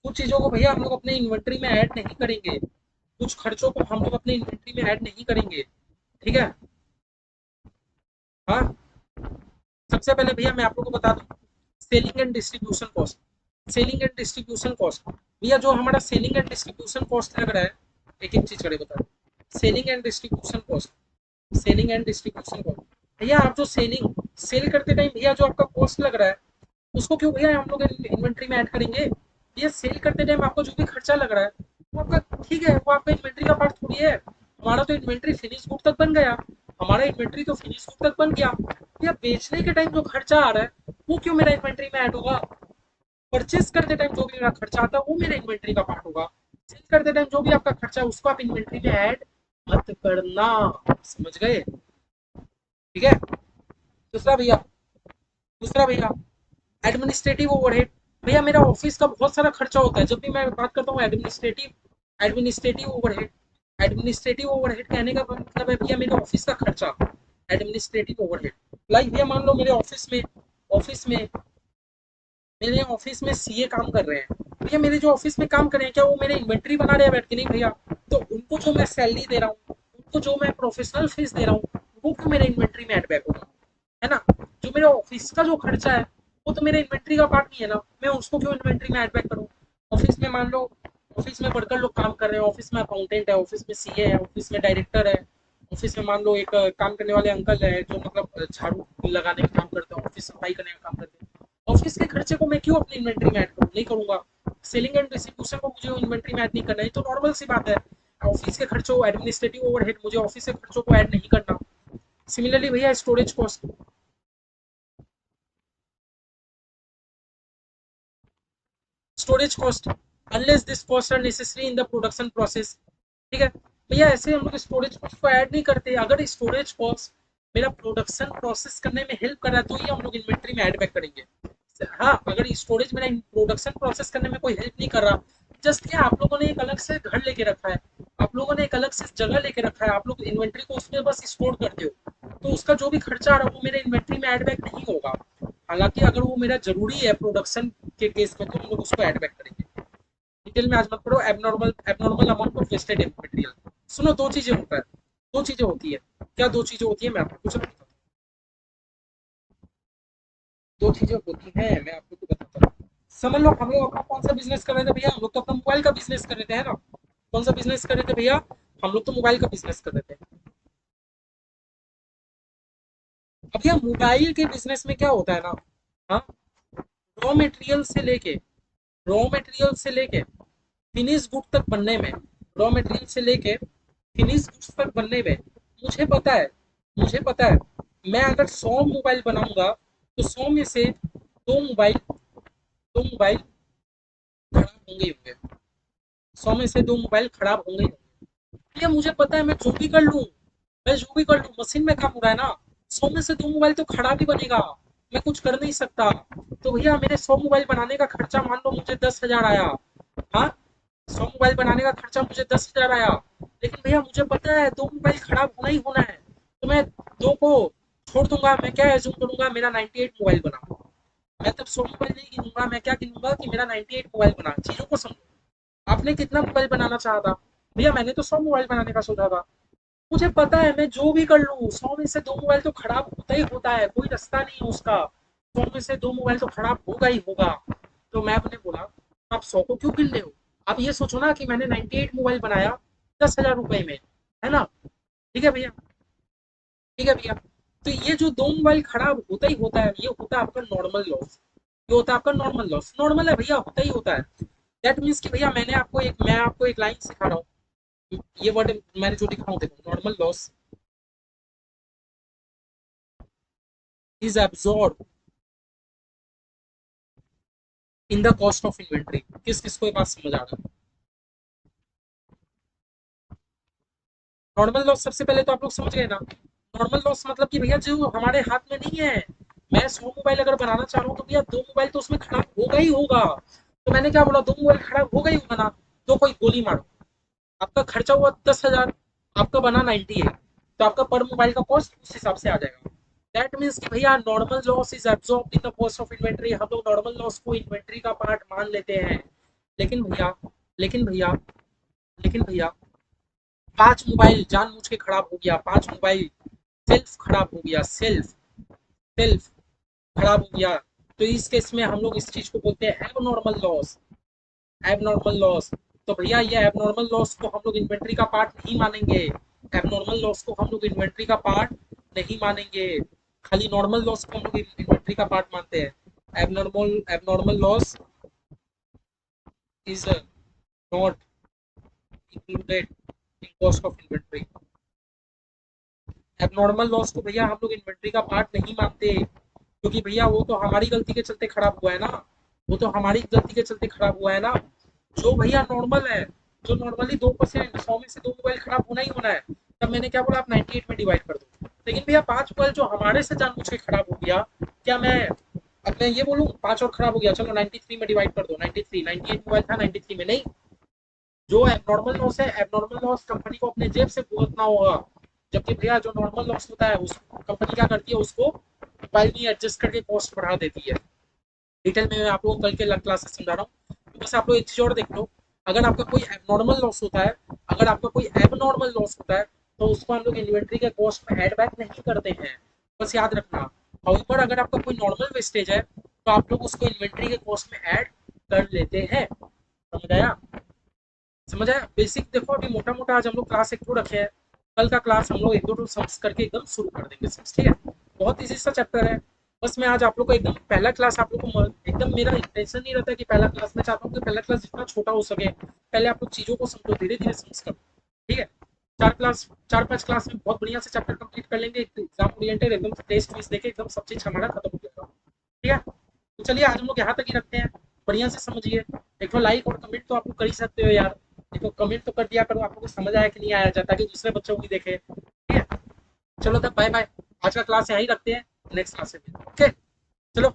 कुछ चीजों को भैया हम लोग अपने इन्वेंट्री में ऐड नहीं करेंगे। कुछ खर्चों को हम लोग अपने इन्वेंट्री में ऐड नहीं करेंगे। ठीक है। हाँ। सबसे पहले भैया मैं आप लोगों को बता दूं, selling and distribution cost. Selling and distribution cost भैया, जो हमारा सेलिंग एंड डिस्ट्रीब्यूशन कॉस्ट लग रहा है, एक एक चीज करे बता दूं। Selling and distribution cost, selling and distribution cost. भैया आप जो सेल करते टाइम भैया जो आपका कॉस्ट लग रहा है, उसको क्यों भैया हम लोग इन्वेंट्री में ऐड करेंगे? ये सेल करते टाइम आपको जो भी खर्चा लग रहा है वो आपका, ठीक है, वो आपका इन्वेंट्री का पार्ट थोड़ी है। हमारा तो इन्वेंट्री फिनिश गुड तक बन गया, हमारा इन्वेंट्री तो फिनिश गुड तक बन गया। या बेचने के टाइम जो खर्चा आ रहा है वो क्यों मेरा इन्वेंट्री में ऐड होगा? परचेस करते टाइम जो भी मेरा खर्चा आता है वो मेरे इन्वेंट्री का पार्ट होगा। सेल करते टाइम जो भी आपका खर्चा है उसको आप इन्वेंट्री में ऐड मत करना। समझ गए? ठीक है। दूसरा भैया, दूसरा भैया एडमिनिस्ट्रेटिव ओवरहेड। भैया मेरा ऑफिस का बहुत सारा खर्चा होता है। जब भी मैं बात करता हूँ administrative administrative overhead, administrative overhead कहने का मतलब है भैया मेरे ऑफिस का खर्चा। एडमिनिस्ट्रेटिव ओवरहेड लाइक भैया मान लो ऑफिस में मेरे ऑफिस में सीए काम कर रहे हैं। भैया मेरे जो ऑफिस में काम कर रहे हैं क्या वो मेरे इन्वेंट्री बना रहे हैं बैठ के? नहीं भैया। तो उनको जो मैं सैलरी दे रहा हूँ, उनको जो मैं प्रोफेशनल फीस दे रहा हूँ, वो क्यों मेरे इन्वेंट्री में एड बैक होगा? है ना? जो मेरे ऑफिस का जो खर्चा है वो तो मेरे इन्वेंट्री का पार्ट नहीं है ना, मैं उसको क्यों इन्वेंट्री में एड बैक करूँ? ऑफिस में मान लो, ऑफिस में वर्कर लोग काम कर रहे हैं, ऑफिस में अकाउंटेंट है, ऑफिस में सीए है, ऑफिस में डायरेक्टर है, ऑफिस में मान लो एक काम करने वाले अंकल है जो मतलब झाड़ू लगाने का काम करते हैं, ऑफिस सफाई करने का काम करते हैं। ऑफिस के खर्चे को मैं क्यों अपनी इन्वेंट्री में ऐड करूँ? नहीं करूंगा। सेलिंग एंड डिस्ट्रीब्यूशन को मुझे इन्वेंट्री में ऐड नहीं करना है, तो नॉर्मल सी बात है। ऑफिस के खर्चों, एडमिनिस्ट्रेटिव ओवरहेड, मुझे ऑफिस के खर्चों को ऐड नहीं करना। सिमिलरली भैया storage cost, storage cost unless this cost are necessary in the production process. ठीक है भैया, ऐसे हम लोग स्टोरेज कॉस्ट को ऐड नहीं करते। अगर स्टोरेज कॉस्ट मेरा प्रोडक्शन प्रोसेस करने में हेल्प कर रहा है तो ही हम लोग इन्वेंट्री में ऐड बैक करेंगे। हाँ, अगर स्टोरेज मेरा प्रोडक्शन प्रोसेस करने में कोई हेल्प नहीं कर रहा, जस्ट क्या आप लोगों ने एक अलग से घर लेके रखा है, आप लोगों ने एक अलग से जगह लेके रखा है, आप लोग इन्वेंट्री को उसमें बस स्टोर करते हो, तो उसका जो भी खर्चा आ रहा है वो मेरे इन्वेंट्री में ऐड बैक नहीं होगा। हालांकि अगर वो मेरा जरूरी है प्रोडक्शन के केस में तो हम लोग उसको ऐड बैक करेंगे। डिटेल में आज मत पढ़ो। Abnormal abnormal amount of wasted material. सुनो, दो चीजें होता है, दो चीजें होती है। क्या दो चीजें होती है मैं आपको कुछ बताता हूँ। दो चीजें होती हैं मैं आपको तो बताता हूँ। समझ लो हम लोग अपना कौन सा बिजनेस कर रहे थे भैया? हम लोग तो अपना मोबाइल का बिजनेस कर रहे थे, है ना? कौन सा बिजनेस कर रहे थे भैया? हम लोग तो मोबाइल का बिजनेस कर रहे थे। अब भैया मोबाइल के बिजनेस में क्या होता है ना, हाँ, रॉ मटेरियल से लेके रॉ मटेरियल से लेके फिनिश गुड तक बनने में, रॉ मटेरियल से लेके फिनिश गुड्स तक बनने में मुझे पता है, मुझे पता है मैं अगर 100 मोबाइल बनाऊंगा तो 100 में से दो मोबाइल खराब होंगे ही होंगे। 100 में से 2 मोबाइल खराब होंगे ही होंगे। ये मुझे पता है, मैं जो भी कर लूँ, मैं जो भी कर लूँ, मशीन में काम हो रहा है ना, 100 में से 2 मोबाइल तो खराब ही बनेगा। मैं कुछ कर नहीं सकता। तो भैया मेरे 100 मोबाइल बनाने का खर्चा मान लो मुझे 10,000 आया। हाँ, 100 मोबाइल बनाने का खर्चा मुझे 10,000 आया। लेकिन भैया मुझे पता है 2 मोबाइल खराब होना ही होना है, तो मैं दो को छोड़ दूंगा। मैं क्या एज्यूम करूंगा, मेरा 98 मोबाइल बना। मैं तब 100 मोबाइल नहीं गिनूंगा, मैं क्या गिनूंगा कि मेरा 98 मोबाइल बना। चीजों को समझो। आपने कितना मोबाइल बनाना चाहा था? भैया मैंने तो 100 मोबाइल बनाने का सोचा था। मुझे पता है मैं जो भी कर लूँ 100 में से 2 मोबाइल तो खराब होता ही होता है, कोई रास्ता नहीं है उसका। 100 में से 2 मोबाइल तो खराब होगा ही होगा। तो मैं अपने बोला आप 100 को क्यों गिन रहे हो? आप ये सोचो ना कि मैंने 98 मोबाइल बनाया 10,000 रुपए में, है ना? ठीक है भैया, ठीक है भैया। तो ये जो 2 मोबाइल खराब होता ही होता है, ये होता है आपका नॉर्मल लॉस। ये होता है आपका नॉर्मल लॉस, नॉर्मल है भैया, होता ही होता है। दैट मीन्स कि भैया मैं आपको एक लाइन सिखा रहा हूँ। ये वर्ड मैंने जो लिखा हूँ देखो, normal loss is absorb in the cost of inventory. किस किस को ये बात समझ आ रहा है? नॉर्मल लॉस सबसे पहले तो आप लोग समझ गए ना। नॉर्मल लॉस मतलब कि भैया जो हमारे हाथ में नहीं है। मैं 100 मोबाइल अगर बनाना चाह रहा हूँ तो भैया 2 मोबाइल तो उसमें खराब होगा ही होगा। तो मैंने क्या बोला, 2 मोबाइल खराब होगा ही होगा ना। तो कोई गोली मारो, आपका खर्चा हुआ 10,000, आपका बना 98, तो आपका पर मोबाइल का कॉस्ट उस हिसाब से आ जाएगा। दैट मीन्स कि भैया normal loss is absorb in the cost of inventory. हम लोग नॉर्मल लॉस को इन्वेंट्री का पार्ट मान लेते हैं। लेकिन भैया लेकिन भैया लेकिन भैया 5 मोबाइल जानबूझ के खराब हो गया, 5 मोबाइल सेल्फ खराब हो गया, सेल्फ सेल्फ खराब हो गया। तो इस केस में हम लोग इस चीज को बोलते हैं एबनॉर्मल लॉस। Abnormal loss. तो भैया ये एबनॉर्मल लॉस को हम लोग इन्वेंट्री का पार्ट नहीं मानेंगे। एबनॉर्मल लॉस को हम लोग इन्वेंट्री का पार्ट नहीं मानेंगे। खाली नॉर्मल लॉस को हम लोग इन्वेंट्री का पार्ट मानते हैं। Abnormal abnormal loss is not included in cost of inventory. Abnormal loss को भैया हम लोग इन्वेंट्री का पार्ट नहीं मानते, क्योंकि भैया वो तो हमारी गलती के चलते खराब हुआ है ना। वो तो हमारी गलती के चलते खराब हुआ है ना। जो भैया नॉर्मल है, जो नॉर्मली 2%, 100 में से 2 मोबाइल खराब होना ही होना है, तब मैंने क्या बोला, आप 98 में डिवाइड कर दो। लेकिन भैया 5 मोबाइल जो हमारे से जानबूझ के खराब हो गया, क्या मैं अब मैं ये बोलूँ 5 और खराब हो गया, चलो 93 में डिवाइड कर दो। 93, 98 मोबाइल था, 93 में नहीं। जो एबनॉर्मल लॉस है, एबनॉर्मल लॉस कंपनी को अपने जेब से भुगतना होगा। जबकि भैया जो नॉर्मल लॉस होता है, उस कंपनी क्या करती है, उसको मोबाइल में एडजस्ट करके कॉस्ट बढ़ा देती है। डिटेल में मैं आप लोगों को कल के क्लास से समझा रहा हूँ। तो बस आप लोग एक चीज और देख लो, अगर आपका कोई एबनॉर्मल लॉस होता है, अगर आपका कोई एबनॉर्मल लॉस होता है, तो उसको हम लोग इन्वेंट्री के कॉस्ट में एड बैक नहीं करते हैं। बस याद रखना। हाउएवर अगर आपका कोई नॉर्मल वेस्टेज है, तो आप लोग उसको इन्वेंट्री के कॉस्ट में ऐड कर लेते हैं। समझ आया? समझ आया? बेसिक देखो, अभी मोटा मोटा आज हम लोग क्लास एक दो रखे हैं। कल का क्लास हम लोग एक दो सम्स करके एकदम शुरू कर देंगे सम्स, ठीक है? बहुत इजी सा चैप्टर है। बस मैं आज आप लोग को एकदम पहला क्लास आप लोग को एकदम, मेरा इंटेंशन नहीं रहता कि पहला क्लास, मैं चाहता हूँ कि पहला क्लास जितना छोटा हो सके, पहले आप लोग चीजों को समझो, धीरे धीरे समझ करो। ठीक है? 4 पांच क्लास में बहुत बढ़िया से चैप्टर कंप्लीट कर लेंगे, एग्जाम ओरिएंटेड एकदम, टेस्ट वेस्ट देके एकदम सब चीज हमारा खत्म हो जाएगा। ठीक है? तो चलिए आज हम लोग यहाँ तक ही रखते हैं। बढ़िया से समझिए। एक तो लाइक और कमेंट तो आप लोग कर ही सकते हो यार। देखो कमेंट तो कर दिया करो, आप लोग को समझ आया कि नहीं आया, जाता कि दूसरे बच्चों भी देखे। ठीक है? चलो तब बाय बाय। आज का क्लास यहीं रखते हैं, नेक्स्ट क्लास में। ओके, चलो।